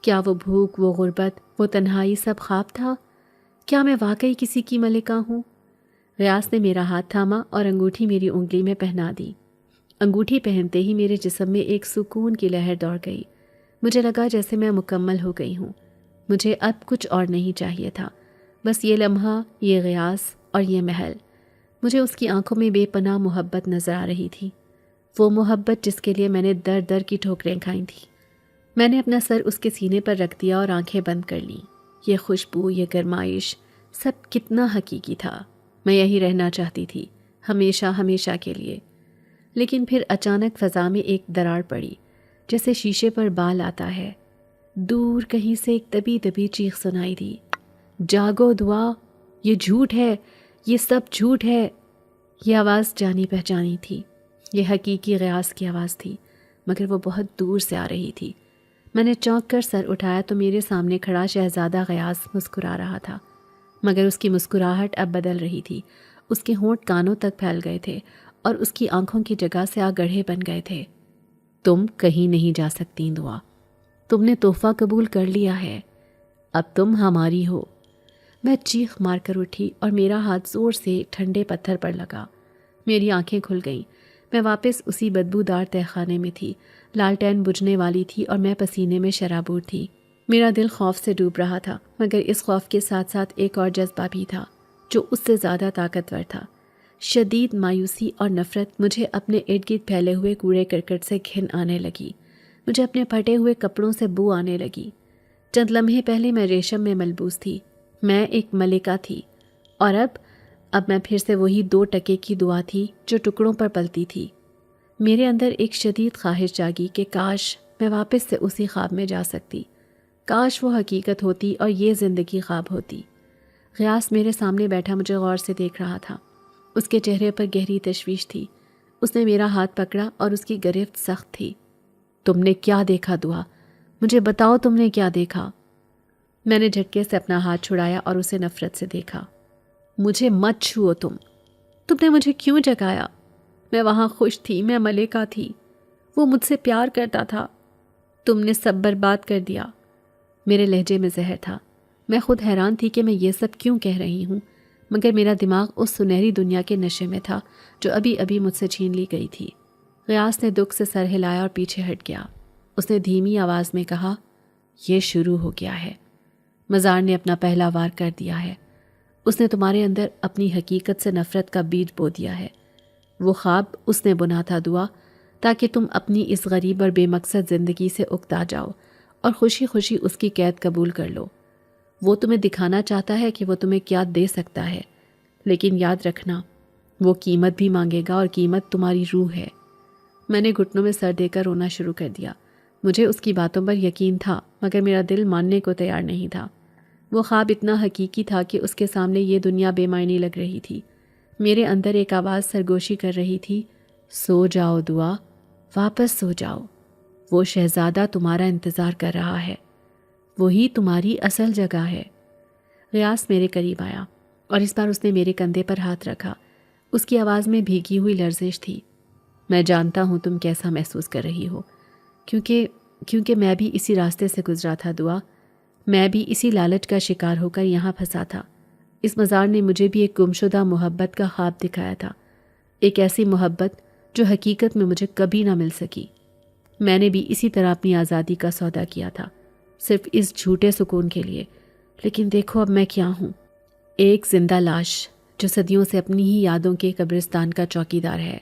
کیا وہ بھوک، وہ غربت، وہ تنہائی سب خواب تھا؟ کیا میں واقعی کسی کی ملکہ ہوں؟ غیاث نے میرا ہاتھ تھاما اور انگوٹھی میری انگلی میں پہنا دی۔ انگوٹھی پہنتے ہی میرے جسم میں ایک سکون کی لہر دوڑ گئی۔ مجھے لگا جیسے میں مکمل ہو گئی ہوں۔ مجھے اب کچھ اور نہیں چاہیے تھا، بس یہ لمحہ، یہ غیاث اور یہ محل۔ مجھے اس کی آنکھوں میں بے پناہ محبت نظر آ رہی تھی، وہ محبت جس کے لیے میں نے در در کی ٹھوکریں کھائی تھیں۔ میں نے اپنا سر اس کے سینے پر رکھ دیا اور آنکھیں بند کر لیں۔ یہ خوشبو، یہ گرمائش، سب کتنا حقیقی تھا۔ میں یہی رہنا چاہتی تھی، ہمیشہ ہمیشہ کے لیے۔ لیکن پھر اچانک فضا میں ایک دراڑ پڑی، جیسے شیشے پر بال آتا ہے۔ دور کہیں سے ایک دبی دبی چیخ سنائی دی، جاگو دعا، یہ جھوٹ ہے، یہ سب جھوٹ ہے۔ یہ آواز جانی پہچانی تھی، یہ حقیقی غیاث کی آواز تھی، مگر وہ بہت دور سے آ رہی تھی۔ میں نے چونک کر سر اٹھایا تو میرے سامنے کھڑا شہزادہ غیاث مسکرا رہا تھا، مگر اس کی مسکراہٹ اب بدل رہی تھی۔ اس کے ہونٹ کانوں تک پھیل گئے تھے اور اس کی آنکھوں کی جگہ سے آگ گڑھے بن گئے تھے۔ تم کہیں نہیں جا سکتی دعا، تم نے تحفہ قبول کر لیا ہے، اب تم ہماری ہو۔ میں چیخ مار کر اٹھی اور میرا ہاتھ زور سے ٹھنڈے پتھر پر لگا۔ میری آنکھیں کھل گئیں۔ میں واپس اسی بدبودار تہہ خانے میں تھی۔ لالٹین بجھنے والی تھی اور میں پسینے میں شرابور تھی۔ میرا دل خوف سے ڈوب رہا تھا، مگر اس خوف کے ساتھ ساتھ ایک اور جذبہ بھی تھا جو اس سے زیادہ طاقتور تھا۔ شدید مایوسی اور نفرت۔ مجھے اپنے ارد گرد پھیلے ہوئے کوڑے کرکٹ سے گھن آنے لگی۔ مجھے اپنے پھٹے ہوئے کپڑوں سے بو آنے لگی۔ چند لمحے پہلے میں ریشم میں ملبوس تھی، میں ایک ملکہ تھی، اور اب میں پھر سے وہی 2 ٹکے کی دعا تھی جو ٹکڑوں پر پلتی تھی۔ میرے اندر ایک شدید خواہش جاگی کہ کاش میں واپس سے اسی خواب میں جا سکتی، کاش وہ حقیقت ہوتی اور یہ زندگی خواب ہوتی۔ غیاث میرے سامنے بیٹھا مجھے غور سے دیکھ رہا تھا۔ اس کے چہرے پر گہری تشویش تھی۔ اس نے میرا ہاتھ پکڑا اور اس کی گرفت سخت تھی۔ تم نے کیا دیکھا دعا؟ مجھے بتاؤ تم نے کیا دیکھا؟ میں نے جھٹکے سے اپنا ہاتھ چھڑایا اور اسے نفرت سے دیکھا۔ مجھے مت چھوؤ تم نے مجھے کیوں جگایا؟ میں وہاں خوش تھی، میں ملکہ تھی، وہ مجھ سے پیار کرتا تھا، تم نے سب برباد کر دیا۔ میرے لہجے میں زہر تھا۔ میں خود حیران تھی کہ میں یہ سب کیوں کہہ رہی ہوں، مگر میرا دماغ اس سنہری دنیا کے نشے میں تھا جو ابھی ابھی مجھ سے چھین لی گئی تھی۔ غیاث نے دکھ سے سر ہلایا اور پیچھے ہٹ گیا۔ اس نے دھیمی آواز میں کہا، یہ شروع ہو گیا ہے، مزار نے اپنا پہلا وار کر دیا ہے۔ اس نے تمہارے اندر اپنی حقیقت سے نفرت کا بیج بو دیا ہے۔ وہ خواب اس نے بنا تھا دعا، تاکہ تم اپنی اس غریب اور بے مقصد زندگی سے اکتا جاؤ اور خوشی خوشی اس کی قید قبول کر لو۔ وہ تمہیں دکھانا چاہتا ہے کہ وہ تمہیں کیا دے سکتا ہے، لیکن یاد رکھنا وہ قیمت بھی مانگے گا، اور قیمت تمہاری روح ہے۔ میں نے گھٹنوں میں سر دے کر رونا شروع کر دیا۔ مجھے اس کی باتوں پر یقین تھا، مگر میرا دل ماننے کو تیار نہیں تھا۔ وہ خواب اتنا حقیقی تھا کہ اس کے سامنے یہ دنیا بے معنی لگ رہی تھی۔ میرے اندر ایک آواز سرگوشی کر رہی تھی، سو جاؤ دعا، واپس سو جاؤ، وہ شہزادہ تمہارا انتظار کر رہا ہے، وہی تمہاری اصل جگہ ہے۔ غیاث میرے قریب آیا اور اس بار اس نے میرے کندھے پر ہاتھ رکھا۔ اس کی آواز میں بھیگی ہوئی لرزش تھی۔ میں جانتا ہوں تم کیسا محسوس کر رہی ہو، کیونکہ میں بھی اسی راستے سے گزرا تھا دعا، میں بھی اسی لالچ کا شکار ہو کر یہاں پھنسا تھا۔ اس مزار نے مجھے بھی ایک گمشدہ محبت کا خواب دکھایا تھا، ایک ایسی محبت جو حقیقت میں مجھے کبھی نہ مل سکی۔ میں نے بھی اسی طرح اپنی آزادی کا سودا کیا تھا، صرف اس جھوٹے سکون کے لیے۔ لیکن دیکھو اب میں کیا ہوں، ایک زندہ لاش جو صدیوں سے اپنی ہی یادوں کے قبرستان کا چوکیدار ہے۔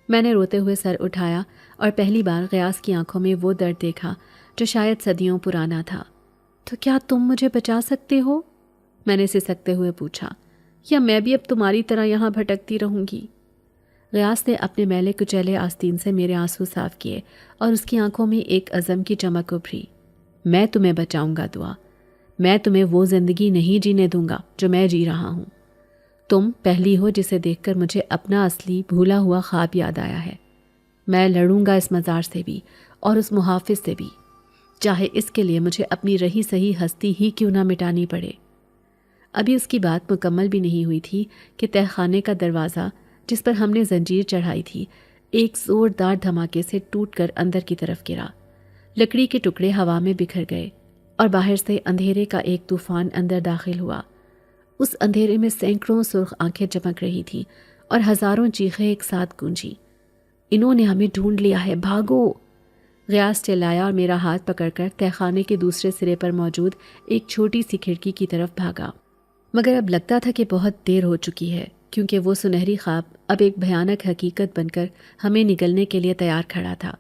میں نے روتے ہوئے سر اٹھایا اور پہلی بار غیاث کی آنکھوں میں وہ درد دیکھا جو شاید صدیوں پرانا تھا۔ تو کیا تم مجھے بچا سکتے ہو؟ میں نے سسکتے ہوئے پوچھا، یا میں بھی اب تمہاری طرح یہاں بھٹکتی رہوں گی؟ غیاث نے اپنے میلے کچیلے آستین سے میرے آنسو صاف کیے اور اس کی آنکھوں میں ایک عزم کی چمک ابھری۔ میں تمہیں بچاؤں گا دعا، میں تمہیں وہ زندگی نہیں جینے دوں گا جو میں جی رہا ہوں۔ تم پہلی ہو جسے دیکھ کر مجھے اپنا اصلی بھولا ہوا خواب یاد آیا ہے۔ میں لڑوں گا اس مزار سے بھی اور اس محافظ سے بھی، چاہے اس کے لیے مجھے اپنی رہی سہی ہستی ہی کیوں نہ مٹانی پڑے۔ ابھی اس کی بات مکمل بھی نہیں ہوئی تھی کہ تہہ خانے کا دروازہ جس پر ہم نے زنجیر چڑھائی تھی ایک زوردار دھماکے سے ٹوٹ کر اندر کی طرف گرا۔ لکڑی کے ٹکڑے ہوا میں بکھر گئے اور باہر سے اندھیرے کا ایک طوفان اندر داخل ہوا۔ اس اندھیرے میں سینکڑوں سرخ آنکھیں چمک رہی تھیں اور ہزاروں چیخیں ایک ساتھ گونجی۔ انہوں نے ہمیں ڈھونڈ لیا ہے، بھاگو! غیاث چلایا اور میرا ہاتھ پکڑ کر تہہ خانے کے دوسرے سرے پر موجود ایک چھوٹی سی کھڑکی کی طرف بھاگا۔ مگر اب لگتا تھا کہ بہت دیر ہو چکی ہے، کیونکہ وہ سنہری خواب اب ایک بھیانک حقیقت بن کر ہمیں نگلنے کے لیے تیار کھڑا تھا۔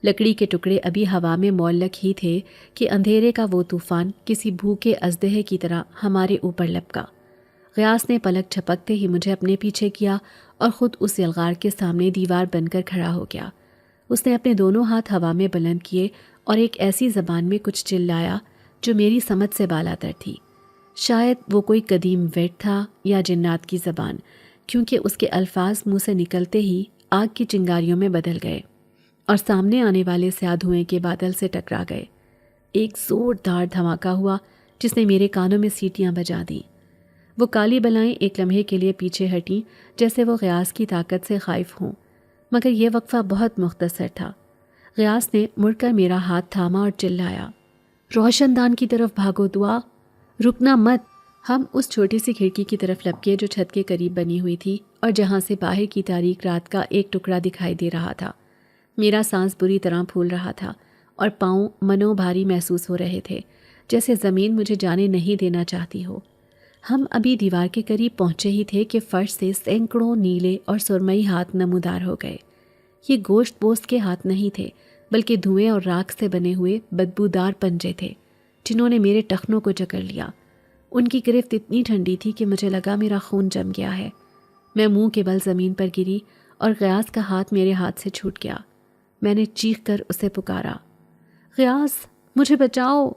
لکڑی کے ٹکڑے ابھی ہوا میں معلق ہی تھے کہ اندھیرے کا وہ طوفان کسی بھوکے اژدہے کی طرح ہمارے اوپر لپکا۔ غیاث نے پلک جھپکتے ہی مجھے اپنے پیچھے کیا اور خود اس یلغار کے سامنے دیوار بن کر کھڑا ہو گیا۔ اس نے اپنے دونوں ہاتھ ہوا میں بلند کیے اور ایک ایسی زبان میں کچھ چلایا جو میری سمجھ سے بالاتر تھی۔ شاید وہ کوئی قدیم ورڈ تھا یا جنات کی زبان، کیونکہ اس کے الفاظ منہ سے نکلتے ہی آگ کی چنگاریوں میں بدل گئے اور سامنے آنے والے سیاہ دھوئیں کے بادل سے ٹکرا گئے۔ ایک زوردار دھماکہ ہوا جس نے میرے کانوں میں سیٹیاں بجا دیں۔ وہ کالی بلائیں ایک لمحے کے لیے پیچھے ہٹیں، جیسے وہ غیاث کی طاقت سے خائف ہوں، مگر یہ وقفہ بہت مختصر تھا۔ غیاث نے مڑ کر میرا ہاتھ تھاما اور چلایا، روشن دان کی طرف بھاگو دعا، رکنا مت۔ ہم اس چھوٹی سی کھڑکی کی طرف لپکے جو چھت کے قریب بنی ہوئی تھی اور جہاں سے باہر کی تاریک رات کا ایک ٹکڑا دکھائی دے رہا تھا۔ میرا سانس بری طرح پھول رہا تھا اور پاؤں منو بھاری محسوس ہو رہے تھے، جیسے زمین مجھے جانے نہیں دینا چاہتی ہو۔ ہم ابھی دیوار کے قریب پہنچے ہی تھے کہ فرش سے سینکڑوں نیلے اور سرمئی ہاتھ نمودار ہو گئے۔ یہ گوشت پوست کے ہاتھ نہیں تھے، بلکہ دھوئیں اور راکھ سے بنے ہوئے بدبودار پنجے تھے جنہوں نے میرے ٹخنوں کو جکڑ لیا۔ ان کی گرفت اتنی ٹھنڈی تھی کہ مجھے لگا میرا خون جم گیا ہے۔ میں منہ کے بل زمین پر گری اور غیاث کا ہاتھ میرے ہاتھ سے چھوٹ گیا۔ میں نے چیخ کر اسے پکارا، غیاث مجھے بچاؤ۔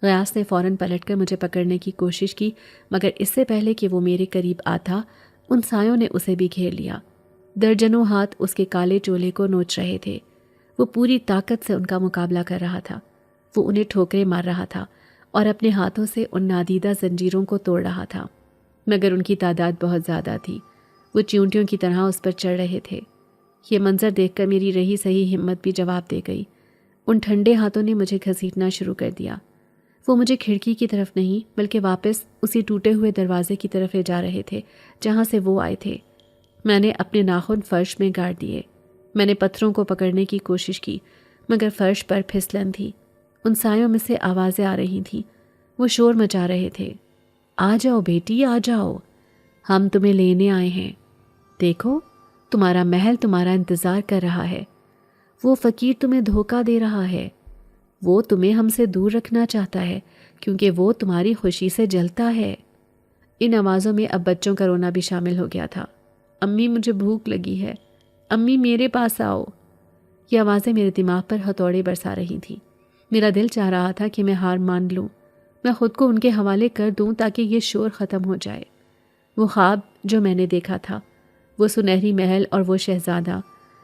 غیاث نے فوراً پلٹ کر مجھے پکڑنے کی کوشش کی، مگر اس سے پہلے کہ وہ میرے قریب آتا ان سایوں نے اسے بھی گھیر لیا۔ درجنوں ہاتھ اس کے کالے چولے کو نوچ رہے تھے۔ وہ پوری طاقت سے ان کا مقابلہ کر رہا تھا۔ وہ انہیں ٹھوکریں مار رہا تھا اور اپنے ہاتھوں سے ان نادیدہ زنجیروں کو توڑ رہا تھا، مگر ان کی تعداد بہت زیادہ تھی۔ وہ چیونٹیوں کی طرح اس پر چڑھ رہے تھے۔ یہ منظر دیکھ کر میری رہی صحیح ہمت بھی جواب دے گئی۔ ان ٹھنڈے ہاتھوں نے مجھے گھسیٹنا شروع کر دیا۔ وہ مجھے کھڑکی کی طرف نہیں بلکہ واپس اسی ٹوٹے ہوئے دروازے کی طرف لے جا رہے تھے جہاں سے وہ آئے تھے۔ میں نے اپنے ناخن فرش میں گاڑ دیے۔ میں نے پتھروں کو پکڑنے کی کوشش کی، مگر فرش پر پھسلن تھی۔ ان سایوں میں سے آوازیں آ رہی تھیں۔ وہ شور مچا رہے تھے، آ جاؤ بیٹی آ جاؤ، ہم تمہیں لینے آئے ہیں، دیکھو تمہارا محل تمہارا انتظار کر رہا ہے، وہ فقیر تمہیں دھوکہ دے رہا ہے، وہ تمہیں ہم سے دور رکھنا چاہتا ہے کیونکہ وہ تمہاری خوشی سے جلتا ہے۔ ان آوازوں میں اب بچوں کا رونا بھی شامل ہو گیا تھا۔ امی مجھے بھوک لگی ہے، امی میرے پاس آؤ۔ یہ آوازیں میرے دماغ پر ہتھوڑے برسا رہی تھیں۔ میرا دل چاہ رہا تھا کہ میں ہار مان لوں، میں خود کو ان کے حوالے کر دوں تاکہ یہ شور ختم ہو جائے۔ وہ خواب جو میں نے دیکھا تھا، وہ سنہری محل اور وہ شہزادہ،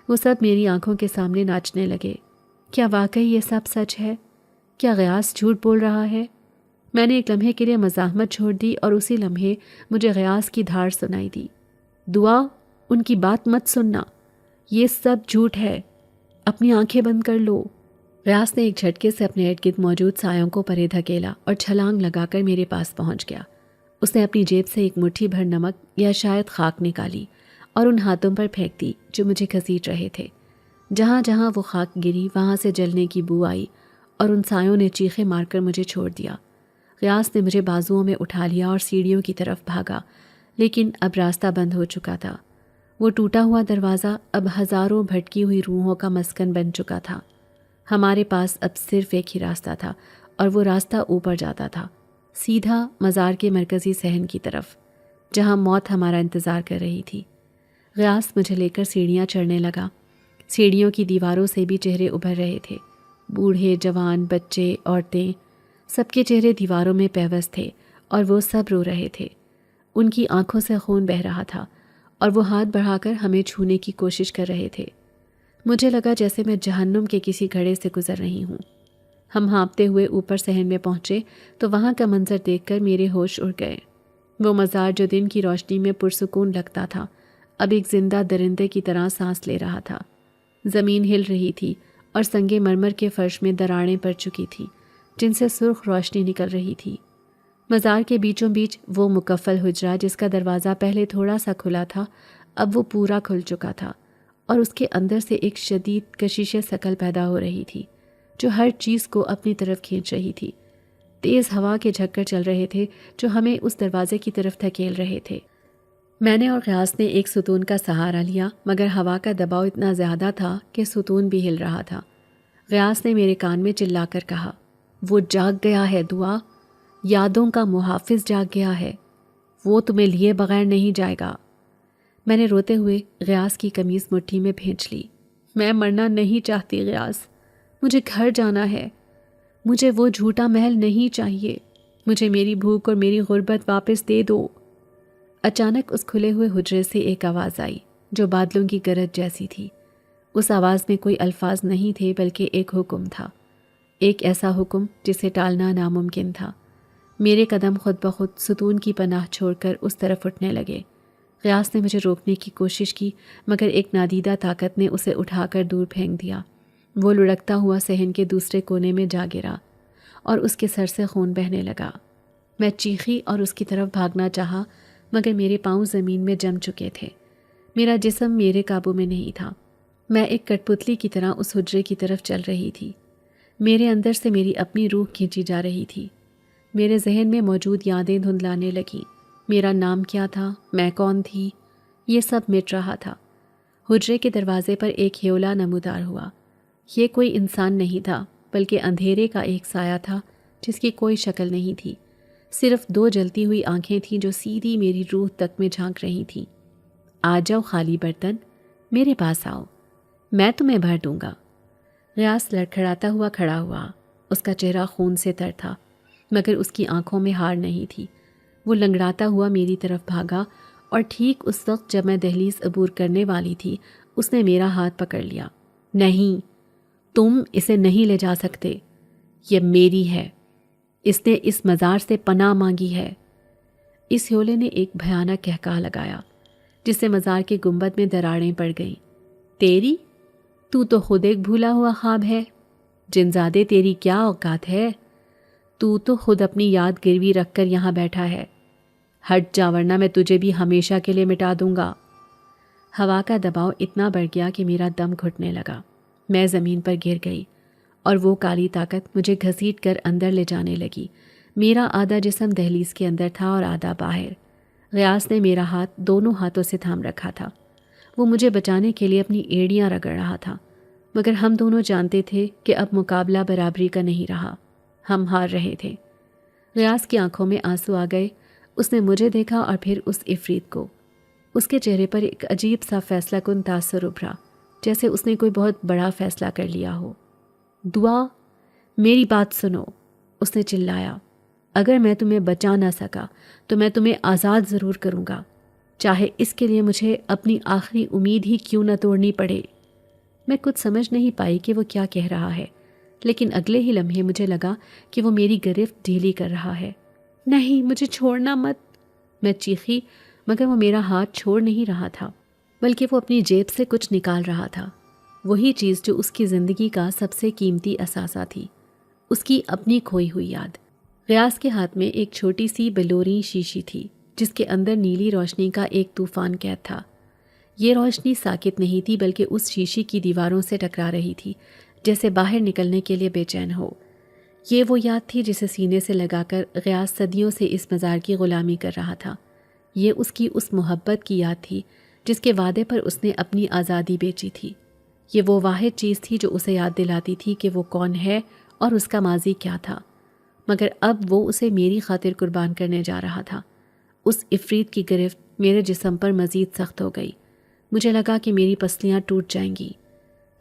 وہ سب میری آنکھوں کے سامنے ناچنے لگے۔ کیا واقعی یہ سب سچ ہے؟ کیا غیاث جھوٹ بول رہا ہے؟ میں نے ایک لمحے کے لیے مزاحمت چھوڑ دی اور اسی لمحے مجھے غیاث کی دھاڑ سنائی دی، دعا ان کی بات مت سننا، یہ سب جھوٹ ہے، اپنی آنکھیں بند کر لو۔ غیاث نے ایک جھٹکے سے اپنے ارد گرد موجود سایوں کو پرے دھکیلا اور چھلانگ لگا کر میرے پاس پہنچ گیا۔ اس نے اپنی جیب سے ایک مٹھی بھر نمک یا شاید خاک نکالی اور ان ہاتھوں پر پھینک دی جو مجھے گھسیٹ رہے تھے۔ جہاں جہاں وہ خاک گری وہاں سے جلنے کی بو آئی اور ان سایوں نے چیخیں مار کر مجھے چھوڑ دیا۔ غیاث نے مجھے بازوؤں میں اٹھا لیا اور سیڑھیوں کی طرف بھاگا، لیکن اب راستہ بند ہو چکا تھا۔ وہ ٹوٹا ہوا دروازہ اب ہزاروں بھٹکی ہوئی روحوں کا مسکن بن چکا تھا۔ ہمارے پاس اب صرف ایک ہی راستہ تھا اور وہ راستہ اوپر جاتا تھا، سیدھا مزار کے مرکزی صحن کی طرف، جہاں موت ہمارا انتظار کر رہی تھی۔ غیاث مجھے لے کر سیڑھیاں چڑھنے لگا۔ سیڑھیوں کی دیواروں سے بھی چہرے ابھر رہے تھے، بوڑھے، جوان، بچے، عورتیں، سب کے چہرے دیواروں میں پیوست تھے اور وہ سب رو رہے تھے۔ ان کی آنکھوں سے خون بہہ رہا تھا اور وہ ہاتھ بڑھا کر ہمیں چھونے کی کوشش کر رہے تھے۔ مجھے لگا جیسے میں جہنم کے کسی گھڑے سے گزر رہی ہوں۔ ہم ہانپتے ہوئے اوپر صحن میں پہنچے تو وہاں کا منظر دیکھ کر میرے ہوش اڑ گئے۔ وہ مزار جو دن کی روشنی میں پرسکون لگتا تھا، اب ایک زندہ درندے کی طرح سانس لے رہا تھا۔ زمین ہل رہی تھی اور سنگ مرمر کے فرش میں دراڑیں پڑ چکی تھی جن سے سرخ روشنی نکل رہی تھی۔ مزار کے بیچوں بیچ وہ مکفل حجرہ جس کا دروازہ پہلے تھوڑا سا کھلا تھا اب وہ پورا کھل چکا تھا اور اس کے اندر سے ایک شدید کشش ثقل پیدا ہو رہی تھی جو ہر چیز کو اپنی طرف کھینچ رہی تھی۔ تیز ہوا کے جھکر چل رہے تھے جو ہمیں اس دروازے کی طرف دھکیل رہے تھے۔ میں نے اور غیاث نے ایک ستون کا سہارا لیا، مگر ہوا کا دباؤ اتنا زیادہ تھا کہ ستون بھی ہل رہا تھا۔ غیاث نے میرے کان میں چلا کر کہا، وہ جاگ گیا ہے دعا، یادوں کا محافظ جاگ گیا ہے، وہ تمہیں لیے بغیر نہیں جائے گا۔ میں نے روتے ہوئے غیاث کی قمیض مٹھی میں بھینچ لی۔ میں مرنا نہیں چاہتی غیاث، مجھے گھر جانا ہے، مجھے وہ جھوٹا محل نہیں چاہیے، مجھے میری بھوک اور میری غربت واپس دے دو۔ اچانک اس کھلے ہوئے حجرے سے ایک آواز آئی جو بادلوں کی گرج جیسی تھی۔ اس آواز میں کوئی الفاظ نہیں تھے بلکہ ایک حکم تھا، ایک ایسا حکم جسے ٹالنا ناممکن تھا۔ میرے قدم خود بخود ستون کی پناہ چھوڑ کر اس طرف اٹھنے لگے۔ غیاث نے مجھے روکنے کی کوشش کی مگر ایک نادیدہ طاقت نے اسے اٹھا کر دور پھینک دیا۔ وہ لڑکتا ہوا صحن کے دوسرے کونے میں جا گرا اور اس کے سر سے خون بہنے لگا۔ میں چیخی اور اس کی طرف بھاگنا چاہا مگر میرے پاؤں زمین میں جم چکے تھے۔ میرا جسم میرے قابو میں نہیں تھا۔ میں ایک کٹ پتلی کی طرح اس حجرے کی طرف چل رہی تھی۔ میرے اندر سے میری اپنی روح کھینچی جا رہی تھی۔ میرے ذہن میں موجود یادیں دھندلانے لگیں۔ میرا نام کیا تھا، میں کون تھی، یہ سب مٹ رہا تھا۔ حجرے کے دروازے پر ایک ہیولا نمودار ہوا۔ یہ کوئی انسان نہیں تھا بلکہ اندھیرے کا ایک سایہ تھا جس کی کوئی شکل نہیں تھی، صرف دو جلتی ہوئی آنکھیں تھیں جو سیدھی میری روح تک میں جھانک رہی تھیں۔ آ جاؤ خالی برتن، میرے پاس آؤ، میں تمہیں بھر دوں گا۔ غیاث لڑکھڑاتا ہوا کھڑا ہوا۔ اس کا چہرہ خون سے تر تھا مگر اس کی آنکھوں میں ہار نہیں تھی۔ وہ لنگڑاتا ہوا میری طرف بھاگا اور ٹھیک اس وقت جب میں دہلیز عبور کرنے والی تھی اس نے میرا ہاتھ پکڑ لیا۔ نہیں، تم اسے نہیں لے جا سکتے، یہ میری ہے، اس نے اس مزار سے پناہ مانگی ہے۔ اس ہیولے نے ایک بھیانک کہکہا لگایا جس سے مزار کے گنبد میں دراڑیں پڑ گئیں۔ تیری؟ تو تو خود ایک بھولا ہوا خواب ہے، جنزادے تیری کیا اوقات ہے؟ تو خود اپنی یاد گروی رکھ کر یہاں بیٹھا ہے۔ ہٹ جا ورنہ میں تجھے بھی ہمیشہ کے لیے مٹا دوں گا۔ ہوا کا دباؤ اتنا بڑھ گیا کہ میرا دم گھٹنے لگا۔ میں زمین پر گر گئی اور وہ کالی طاقت مجھے گھسیٹ کر اندر لے جانے لگی۔ میرا آدھا جسم دہلیز کے اندر تھا اور آدھا باہر۔ غیاث نے میرا ہاتھ دونوں ہاتھوں سے تھام رکھا تھا۔ وہ مجھے بچانے کے لیے اپنی ایڑیاں رگڑ رہا تھا مگر ہم دونوں جانتے تھے کہ اب مقابلہ برابری کا نہیں رہا، ہم ہار رہے تھے۔ غیاث کی آنکھوں میں آنسو آ گئے۔ اس نے مجھے دیکھا اور پھر اس عفریت کو۔ اس کے چہرے پر ایک عجیب سا فیصلہ کن تاثر ابھرا، جیسے اس نے کوئی بہت بڑا فیصلہ کر لیا ہو۔ دعا، میری بات سنو، اس نے چلایا۔ اگر میں تمہیں بچا نہ سکا تو میں تمہیں آزاد ضرور کروں گا، چاہے اس کے لیے مجھے اپنی آخری امید ہی کیوں نہ توڑنی پڑے۔ میں کچھ سمجھ نہیں پائی کہ وہ کیا کہہ رہا ہے، لیکن اگلے ہی لمحے مجھے لگا کہ وہ میری گرفت ڈھیلی کر رہا ہے۔ نہیں، مجھے چھوڑنا مت، میں چیخی مگر وہ میرا ہاتھ چھوڑ نہیں رہا تھا بلکہ وہ اپنی جیب سے کچھ نکال رہا تھا، وہی چیز جو اس کی زندگی کا سب سے قیمتی اثاثہ تھی، اس کی اپنی کھوئی ہوئی یاد۔ غیاث کے ہاتھ میں ایک چھوٹی سی بلوریں شیشی تھی جس کے اندر نیلی روشنی کا ایک طوفان قید تھا۔ یہ روشنی ساکت نہیں تھی بلکہ اس شیشی کی دیواروں سے ٹکرا رہی تھی جیسے باہر نکلنے کے لیے بے چین ہو۔ یہ وہ یاد تھی جسے سینے سے لگا کر غیاث صدیوں سے اس مزار کی غلامی کر رہا تھا۔ یہ اس کی اس محبت کی یاد تھی جس کے وعدے پر اس نے اپنی آزادی بیچی تھی۔ یہ وہ واحد چیز تھی جو اسے یاد دلاتی تھی کہ وہ کون ہے اور اس کا ماضی کیا تھا، مگر اب وہ اسے میری خاطر قربان کرنے جا رہا تھا۔ اس عفریت کی گرفت میرے جسم پر مزید سخت ہو گئی۔ مجھے لگا کہ میری پسلیاں ٹوٹ جائیں گی۔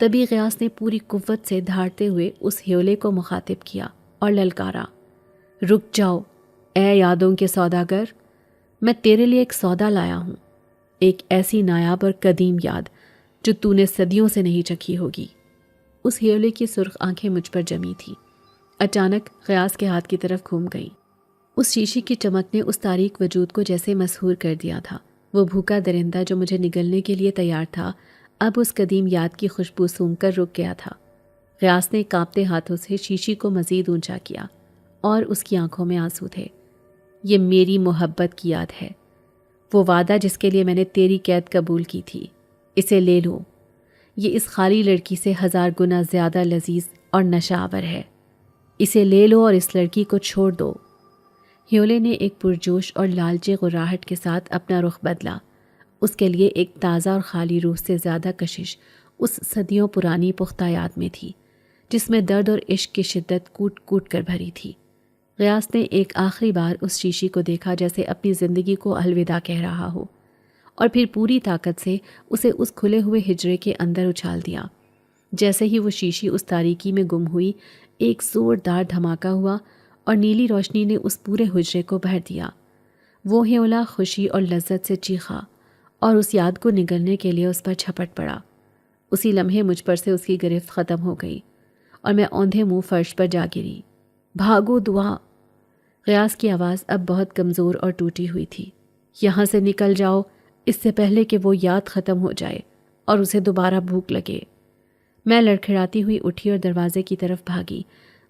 تبھی غیاث نے پوری قوت سے دھاڑتے ہوئے اس ہیولے کو مخاطب کیا اور للکارا، رک جاؤ اے یادوں کے سوداگر، میں تیرے لیے ایک سودا لایا ہوں، ایک ایسی نایاب اور قدیم یاد جو تو نے صدیوں سے نہیں چکھی ہوگی۔ اس ہیولے کی سرخ آنکھیں مجھ پر جمی تھیں، اچانک غیاث کے ہاتھ کی طرف گھوم گئیں۔ اس شیشی کی چمک نے اس تاریک وجود کو جیسے مسحور کر دیا تھا۔ وہ بھوکا درندہ جو مجھے نگلنے کے لیے تیار تھا اب اس قدیم یاد کی خوشبو سونگھ کر رک گیا تھا۔ غیاث نے کانپتے ہاتھوں سے شیشی کو مزید اونچا کیا اور اس کی آنکھوں میں آنسو تھے۔ یہ میری محبت کی یاد ہے، وہ وعدہ جس کے لیے میں نے تیری قید قبول کی تھی، اسے لے لو۔ یہ اس خالی لڑکی سے 1000 گنا زیادہ لذیذ اور نشہ آور ہے، اسے لے لو اور اس لڑکی کو چھوڑ دو۔ ہیولے نے ایک پرجوش اور لالچی غراہٹ کے ساتھ اپنا رخ بدلا۔ اس کے لیے ایک تازہ اور خالی روح سے زیادہ کشش اس صدیوں پرانی پختہ یاد میں تھی جس میں درد اور عشق کی شدت کوٹ کوٹ کر بھری تھی۔ غیاث نے ایک آخری بار اس شیشی کو دیکھا جیسے اپنی زندگی کو الوداع کہہ رہا ہو، اور پھر پوری طاقت سے اسے اس کھلے ہوئے ہجرے کے اندر اچھال دیا۔ جیسے ہی وہ شیشی اس تاریکی میں گم ہوئی، ایک زوردار دھماکہ ہوا اور نیلی روشنی نے اس پورے حجرے کو بھر دیا۔ وہ ہیولا خوشی اور لذت سے چیخا اور اس یاد کو نگلنے کے لیے اس پر جھپٹ پڑا۔ اسی لمحے مجھ پر سے اس کی گرفت ختم ہو گئی اور میں اوندھے منہ فرش پر جا گری۔ بھاگو دعا! غیاث کی آواز اب بہت کمزور اور ٹوٹی ہوئی تھی۔ یہاں سے نکل جاؤ اس سے پہلے کہ وہ یاد ختم ہو جائے اور اسے دوبارہ بھوک لگے۔ میں لڑکھڑاتی ہوئی اٹھی اور دروازے کی طرف بھاگی،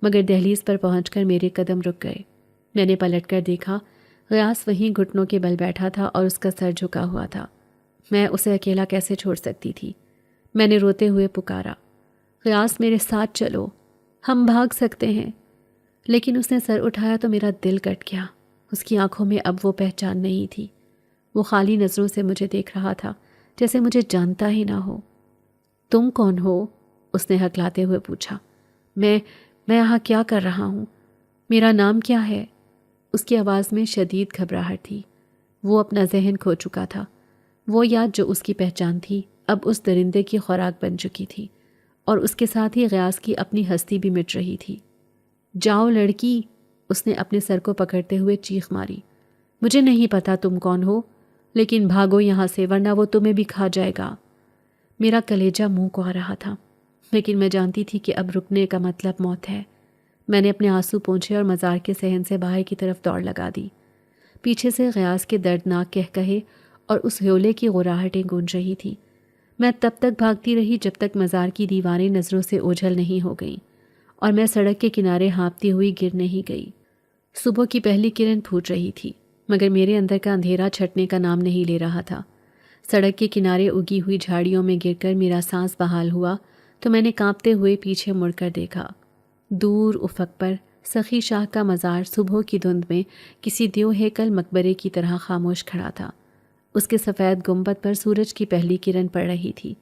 مگر دہلیز پر پہنچ کر میرے قدم رک گئے۔ میں نے پلٹ کر دیکھا، غیاث وہیں گھٹنوں کے بل بیٹھا تھا اور اس کا سر جھکا ہوا تھا۔ میں اسے اکیلا کیسے چھوڑ سکتی تھی؟ میں نے روتے ہوئے پکارا، غیاث میرے ساتھ چلو، ہم بھاگ سکتے ہیں۔ لیکن اس نے سر اٹھایا تو میرا دل کٹ گیا۔ اس کی آنکھوں میں اب وہ پہچان نہیں تھی۔ وہ خالی نظروں سے مجھے دیکھ رہا تھا، جیسے مجھے جانتا ہی نہ ہو۔ تم کون ہو؟ اس نے ہکلاتے ہوئے پوچھا۔ میں یہاں کیا کر رہا ہوں؟ میرا نام کیا ہے؟ اس کی آواز میں شدید گھبراہٹ تھی۔ وہ اپنا ذہن کھو چکا تھا۔ وہ یاد جو اس کی پہچان تھی اب اس درندے کی خوراک بن چکی تھی، اور اس کے ساتھ ہی غیاث کی اپنی ہستی بھی مٹ رہی تھی۔ جاؤ لڑکی! اس نے اپنے سر کو پکڑتے ہوئے چیخ ماری۔ مجھے نہیں پتا تم کون ہو، لیکن بھاگو یہاں سے ورنہ وہ تمہیں بھی کھا جائے گا۔ میرا کلیجہ منہ کو آ رہا تھا، لیکن میں جانتی تھی کہ اب رکنے کا مطلب موت ہے۔ میں نے اپنے آنسو پونچھے اور مزار کے صحن سے باہر کی طرف دوڑ لگا دی۔ پیچھے سے غیاث کے دردناک کہکہے اور اس ہیولے کی غراہٹیں گونج رہی تھیں۔ میں تب تک بھاگتی رہی جب تک مزار کی دیواریں نظروں سے اوجھل نہیں ہو گئیں اور میں سڑک کے کنارے ہانپتی ہوئی گر نہیں گئی۔ صبح کی پہلی کرن پھوٹ رہی تھی، مگر میرے اندر کا اندھیرا چھٹنے کا نام نہیں لے رہا تھا۔ سڑک کے کنارے اگی ہوئی جھاڑیوں میں گر کر میرا سانس بحال ہوا تو میں نے کانپتے ہوئے پیچھے مڑ کر دیکھا۔ دور افق پر سخی شاہ کا مزار صبح کی دھند میں کسی دیو ہیکل مقبرے کی طرح خاموش کھڑا تھا۔ اس کے سفید گنبد پر سورج کی پہلی کرن پڑ رہی تھی،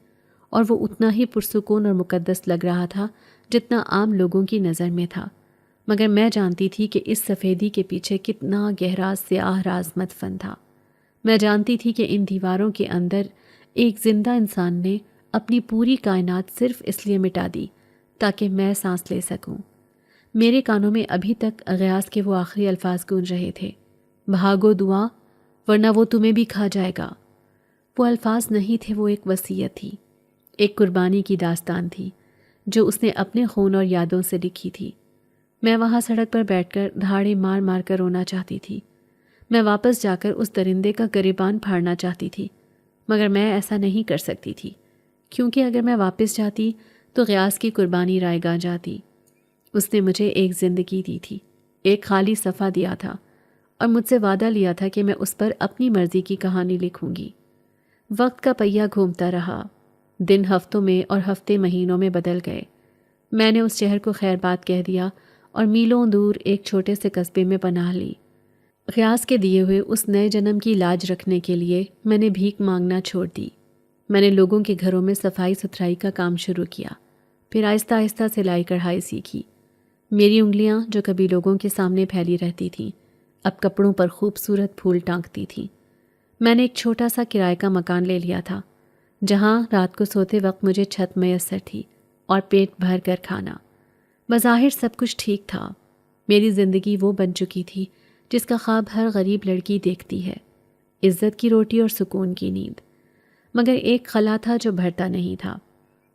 اور وہ اتنا ہی پرسکون اور مقدس لگ رہا تھا جتنا عام لوگوں کی نظر میں تھا۔ مگر میں جانتی تھی کہ اس سفیدی کے پیچھے کتنا گہرا سیاہ راز مدفن تھا۔ میں جانتی تھی کہ ان دیواروں کے اندر ایک زندہ انسان نے اپنی پوری کائنات صرف اس لیے مٹا دی تاکہ میں سانس لے سکوں۔ میرے کانوں میں ابھی تک غیاث کے وہ آخری الفاظ گونج رہے تھے، بھاگو دعا ورنہ وہ تمہیں بھی کھا جائے گا۔ وہ الفاظ نہیں تھے، وہ ایک وصیت تھی، ایک قربانی کی داستان تھی جو اس نے اپنے خون اور یادوں سے لکھی تھی۔ میں وہاں سڑک پر بیٹھ کر دھاڑے مار مار کر رونا چاہتی تھی۔ میں واپس جا کر اس درندے کا گریبان پھاڑنا چاہتی تھی، مگر میں ایسا نہیں کر سکتی تھی، کیونکہ اگر میں واپس جاتی تو غیاث کی قربانی رائے گاں جاتی۔ اس نے مجھے ایک زندگی دی تھی، ایک خالی صفحہ دیا تھا، اور مجھ سے وعدہ لیا تھا کہ میں اس پر اپنی مرضی کی کہانی لکھوں گی۔ وقت کا پہیہ گھومتا رہا، دن ہفتوں میں اور ہفتے مہینوں میں بدل گئے۔ میں نے اس شہر کو خیر بات کہہ دیا اور میلوں دور ایک چھوٹے سے قصبے میں پناہ لی۔ غیاث کے دیے ہوئے اس نئے جنم کی لاج رکھنے کے لیے میں نے بھیک مانگنا چھوڑ دی۔ میں نے لوگوں کے گھروں میں صفائی ستھرائی کا کام شروع کیا، پھر آہستہ آہستہ سلائی کڑھائی سیکھی۔ میری انگلیاں جو کبھی لوگوں کے سامنے پھیلی رہتی تھیں اب کپڑوں پر خوبصورت پھول ٹانکتی تھیں۔ میں نے ایک چھوٹا سا کرائے کا مکان لے لیا تھا، جہاں رات کو سوتے وقت مجھے چھت میسر تھی اور پیٹ بھر کر کھانا۔ بظاہر سب کچھ ٹھیک تھا، میری زندگی وہ بن چکی تھی جس کا خواب ہر غریب لڑکی دیکھتی ہے، عزت کی روٹی اور سکون کی نیند۔ مگر ایک خلا تھا جو بھرتا نہیں تھا۔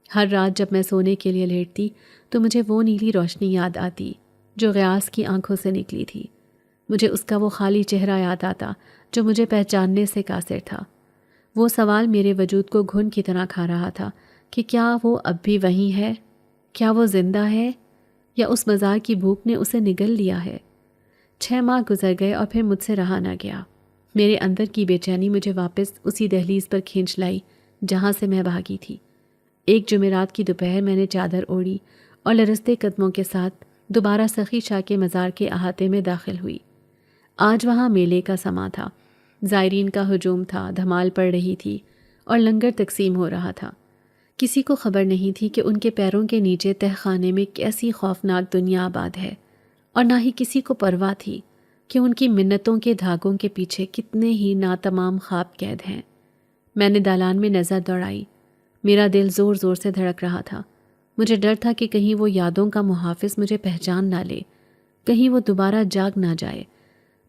ہر رات جب میں سونے کے لیے لیٹتی تو مجھے وہ نیلی روشنی یاد آتی جو غیاث کی آنکھوں سے نکلی تھی۔ مجھے اس کا وہ خالی چہرہ یاد آتا جو مجھے پہچاننے سے قاصر تھا۔ وہ سوال میرے وجود کو گھن کی طرح کھا رہا تھا کہ کیا وہ اب بھی وہیں ہے؟ کیا وہ زندہ ہے؟ یا اس مزار کی بھوک نے اسے نگل لیا ہے؟ 6 ماہ گزر گئے اور پھر مجھ سے رہا نہ گیا۔ میرے اندر کی بے چینی مجھے واپس اسی دہلیز پر کھینچ لائی جہاں سے میں بھاگی تھی۔ ایک جمعرات کی دوپہر میں نے چادر اوڑھی اور لرزتے قدموں کے ساتھ دوبارہ سخی شاہ کے مزار کے احاطے میں داخل ہوئی۔ آج وہاں میلے کا سماں تھا، زائرین کا ہجوم تھا، دھمال پڑ رہی تھی اور لنگر تقسیم ہو رہا تھا۔ کسی کو خبر نہیں تھی کہ ان کے پیروں کے نیچے تہ خانے میں کیسی خوفناک دنیا آباد ہے، اور نہ ہی کسی کو پرواہ تھی کہ ان کی منتوں کے دھاگوں کے پیچھے کتنے ہی ناتمام خواب قید ہیں۔ میں نے دالان میں نظر دوڑائی، میرا دل زور زور سے دھڑک رہا تھا۔ مجھے ڈر تھا کہ کہیں وہ یادوں کا محافظ مجھے پہچان نہ لے، کہیں وہ دوبارہ جاگ نہ جائے،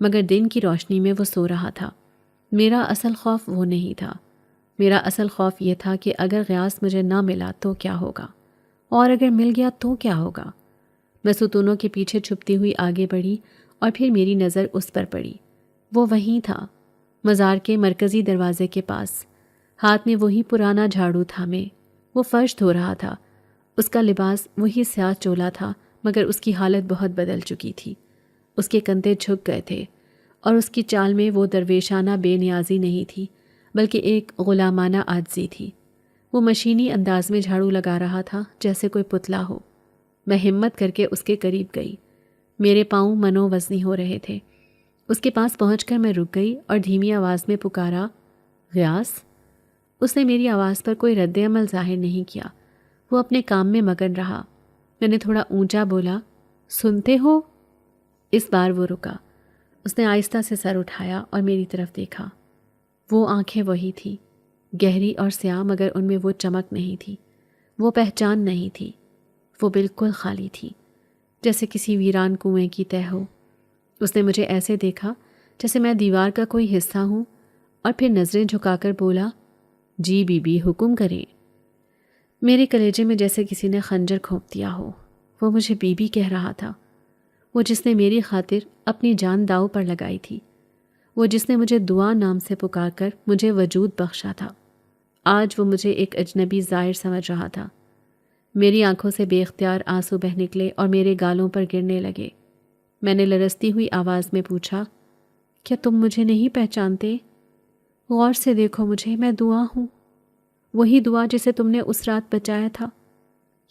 مگر دن کی روشنی میں وہ سو رہا تھا۔ میرا اصل خوف وہ نہیں تھا، میرا اصل خوف یہ تھا کہ اگر غیاث مجھے نہ ملا تو کیا ہوگا، اور اگر مل گیا تو کیا ہوگا۔ میں ستونوں کے پیچھے چھپتی ہوئی آگے بڑھی اور پھر میری نظر اس پر پڑی۔ وہ وہیں تھا، مزار کے مرکزی دروازے کے پاس، ہاتھ میں وہی پرانا جھاڑو تھامے۔ وہ فرش دھو رہا تھا، اس کا لباس وہی سیاہ چولا تھا، مگر اس کی حالت بہت بدل چکی تھی۔ اس کے کندھے جھک گئے تھے اور اس کی چال میں وہ درویشانہ بے نیازی نہیں تھی، بلکہ ایک غلامانہ عاجزی تھی۔ وہ مشینی انداز میں جھاڑو لگا رہا تھا جیسے کوئی پتلا ہو۔ میں ہمت کر کے اس کے قریب گئی، میرے پاؤں منو وزنی ہو رہے تھے۔ اس کے پاس پہنچ کر میں رک گئی اور دھیمی آواز میں پکارا، غیاث؟ اس نے میری آواز پر کوئی رد عمل ظاہر نہیں کیا، وہ اپنے کام میں مگن رہا۔ میں نے تھوڑا اونچا بولا، سنتے ہو؟ اس بار وہ رکا، اس نے آہستہ سے سر اٹھایا اور میری طرف دیکھا۔ وہ آنکھیں وہی تھیں، گہری اور سیاہ، مگر ان میں وہ چمک نہیں تھی، وہ پہچان نہیں تھی، وہ بالکل خالی تھی، جیسے کسی ویران کنویں کی تہ ہو۔ اس نے مجھے ایسے دیکھا جیسے میں دیوار کا کوئی حصہ ہوں، اور پھر نظریں جھکا کر بولا، جی بی بی، حکم کریں۔ میرے کلیجے میں جیسے کسی نے خنجر گھونپ دیا ہو۔ وہ مجھے بی بی کہہ رہا تھا، وہ جس نے میری خاطر اپنی جان داؤ پر لگائی تھی، وہ جس نے مجھے دعا نام سے پکار کر مجھے وجود بخشا تھا۔ آج وہ مجھے ایک اجنبی زائر سمجھ رہا تھا۔ میری آنکھوں سے بے اختیار آنسو بہہ نکلے اور میرے گالوں پر گرنے لگے۔ میں نے لرزتی ہوئی آواز میں پوچھا، کیا تم مجھے نہیں پہچانتے؟ غور سے دیکھو مجھے، میں دعا ہوں، وہی دعا جسے تم نے اس رات بچایا تھا۔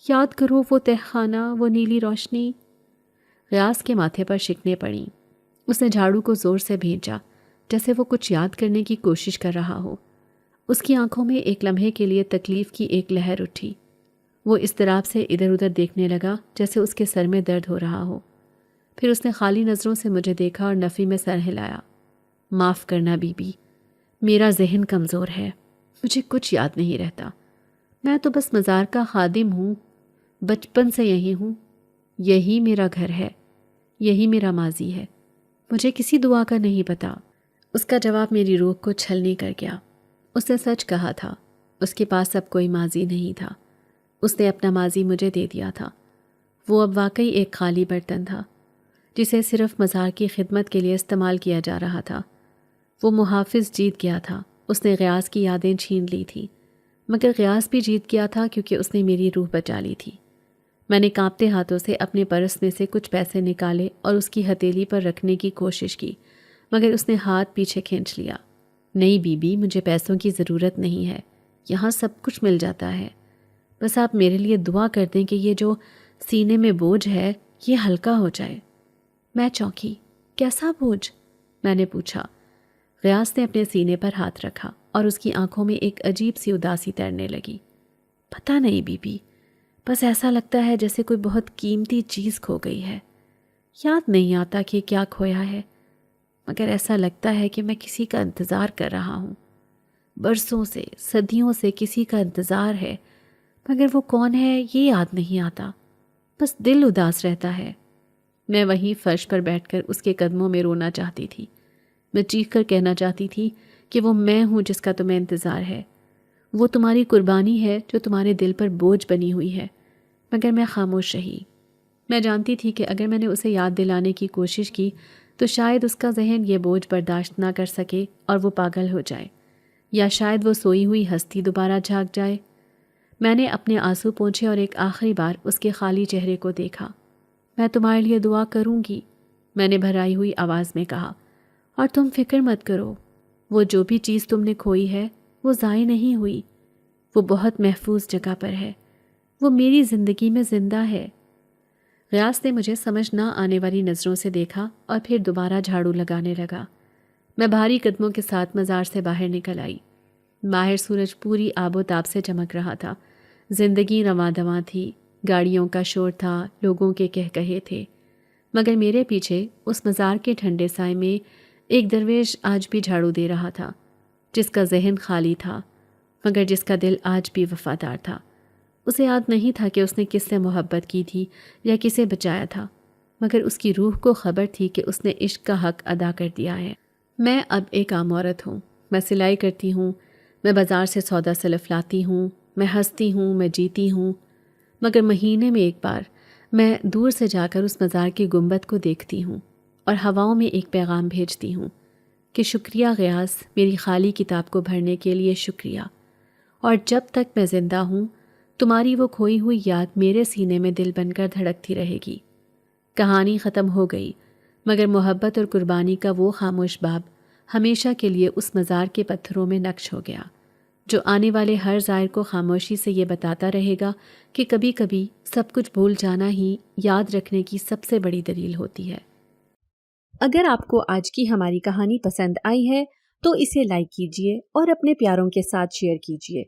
یاد کرو وہ تہخانہ، وہ نیلی روشنی۔ غیاث کے ماتھے پر شکنیں پڑیں۔ اس نے جھاڑو کو زور سے بھینچا جیسے وہ کچھ یاد کرنے کی کوشش کر رہا ہو۔ اس کی آنکھوں میں ایک لمحے کے لیے تکلیف کی ایک لہر اٹھی۔ وہ اضطراب سے ادھر ادھر دیکھنے لگا جیسے اس کے سر میں درد ہو رہا ہو۔ پھر اس نے خالی نظروں سے مجھے دیکھا اور نفی میں سر ہلایا۔ معاف کرنا بی بی، میرا ذہن کمزور ہے، مجھے کچھ یاد نہیں رہتا۔ میں تو بس مزار کا خادم ہوں، بچپن سے یہی ہوں، یہی میرا گھر ہے، یہی میرا ماضی ہے، مجھے کسی دعا کا نہیں پتا۔ اس کا جواب میری روح کو چھلنی کر گیا۔ اس نے سچ کہا تھا، اس کے پاس اب کوئی ماضی نہیں تھا۔ اس نے اپنا ماضی مجھے دے دیا تھا۔ وہ اب واقعی ایک خالی برتن تھا جسے صرف مزار کی خدمت کے لیے استعمال کیا جا رہا تھا۔ وہ محافظ جیت گیا تھا، اس نے غیاث کی یادیں چھین لی تھی، مگر غیاث بھی جیت گیا تھا کیونکہ اس نے میری روح بچا لی تھی۔ میں نے کانپتے ہاتھوں سے اپنے پرس میں سے کچھ پیسے نکالے اور اس کی ہتھیلی پر رکھنے کی کوشش کی، مگر اس نے ہاتھ پیچھے کھینچ لیا۔ نہیں بی بی، مجھے پیسوں کی ضرورت نہیں ہے، یہاں سب کچھ مل جاتا ہے، بس آپ میرے لیے دعا کر دیں کہ یہ جو سینے میں بوجھ ہے یہ ہلکا ہو جائے۔ میں چونکی۔ کیسا بوجھ؟ میں نے پوچھا۔ غیاث نے اپنے سینے پر ہاتھ رکھا اور اس کی آنکھوں میں ایک عجیب سی اداسی تیرنے لگی۔ پتہ نہیں بی بی، بس ایسا لگتا ہے جیسے کوئی بہت قیمتی چیز کھو گئی ہے۔ یاد نہیں آتا کہ کیا کھویا ہے، مگر ایسا لگتا ہے کہ میں کسی کا انتظار کر رہا ہوں۔ برسوں سے، صدیوں سے کسی کا انتظار ہے، مگر وہ کون ہے یہ یاد نہیں آتا، بس دل اداس رہتا ہے۔ میں وہیں فرش پر بیٹھ کر اس کے قدموں میں رونا چاہتی تھی۔ میں چیخ کر کہنا چاہتی تھی کہ وہ میں ہوں جس کا تمہیں انتظار ہے، وہ تمہاری قربانی ہے جو تمہارے دل پر بوجھ بنی ہوئی ہے، مگر میں خاموش رہی۔ میں جانتی تھی کہ اگر میں نے اسے یاد دلانے کی کوشش کی تو شاید اس کا ذہن یہ بوجھ برداشت نہ کر سکے اور وہ پاگل ہو جائے، یا شاید وہ سوئی ہوئی ہستی دوبارہ جاگ جائے۔ میں نے اپنے آنسو پونچھے اور ایک آخری بار اس کے خالی چہرے کو دیکھا۔ میں تمہارے لیے دعا کروں گی، میں نے بھرائی ہوئی آواز میں کہا، اور تم فکر مت کرو، وہ جو بھی چیز تم نے کھوئی ہے وہ ضائع نہیں ہوئی، وہ بہت محفوظ جگہ پر ہے، وہ میری زندگی میں زندہ ہے۔ غیاث نے مجھے سمجھ نہ آنے والی نظروں سے دیکھا اور پھر دوبارہ جھاڑو لگانے لگا۔ میں بھاری قدموں کے ساتھ مزار سے باہر نکل آئی۔ باہر سورج پوری آب و تاب سے چمک رہا تھا، زندگی رواں دواں تھی، گاڑیوں کا شور تھا، لوگوں کے کہکہے تھے، مگر میرے پیچھے اس مزار کے ٹھنڈے سائے میں ایک درویش آج بھی جھاڑو دے رہا تھا، جس کا ذہن خالی تھا، مگر جس کا دل آج بھی وفادار تھا۔ اسے یاد نہیں تھا کہ اس نے کس سے محبت کی تھی یا کسے بچایا تھا، مگر اس کی روح کو خبر تھی کہ اس نے عشق کا حق ادا کر دیا ہے۔ میں اب ایک عام عورت ہوں، میں سلائی کرتی ہوں، میں بازار سے سودا سلف لاتی ہوں، میں ہنستی ہوں، میں جیتی ہوں، مگر مہینے میں ایک بار میں دور سے جا کر اس مزار کی گنبد کو دیکھتی ہوں اور ہواؤں میں ایک پیغام بھیجتی ہوں کہ شکریہ غیاث، میری خالی کتاب کو بھرنے کے لیے شکریہ، اور جب تک میں زندہ ہوں تمہاری وہ کھوئی ہوئی یاد میرے سینے میں دل بن کر دھڑکتی رہے گی۔ کہانی ختم ہو گئی، مگر محبت اور قربانی کا وہ خاموش باب ہمیشہ کے لیے اس مزار کے پتھروں میں نقش ہو گیا، جو آنے والے ہر زائر کو خاموشی سے یہ بتاتا رہے گا کہ کبھی کبھی سب کچھ بھول جانا ہی یاد رکھنے کی سب سے بڑی دلیل ہوتی ہے۔ اگر آپ کو آج کی ہماری کہانی پسند آئی ہے تو اسے لائک کیجیے اور اپنے پیاروں کے ساتھ شیئر کیجیے،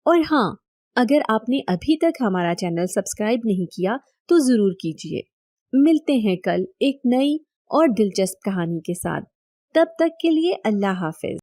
اور ہاں، اگر آپ نے ابھی تک ہمارا چینل سبسکرائب نہیں کیا تو ضرور کیجیے۔ ملتے ہیں کل ایک نئی اور دلچسپ کہانی کے ساتھ، تب تک کے لیے اللہ حافظ۔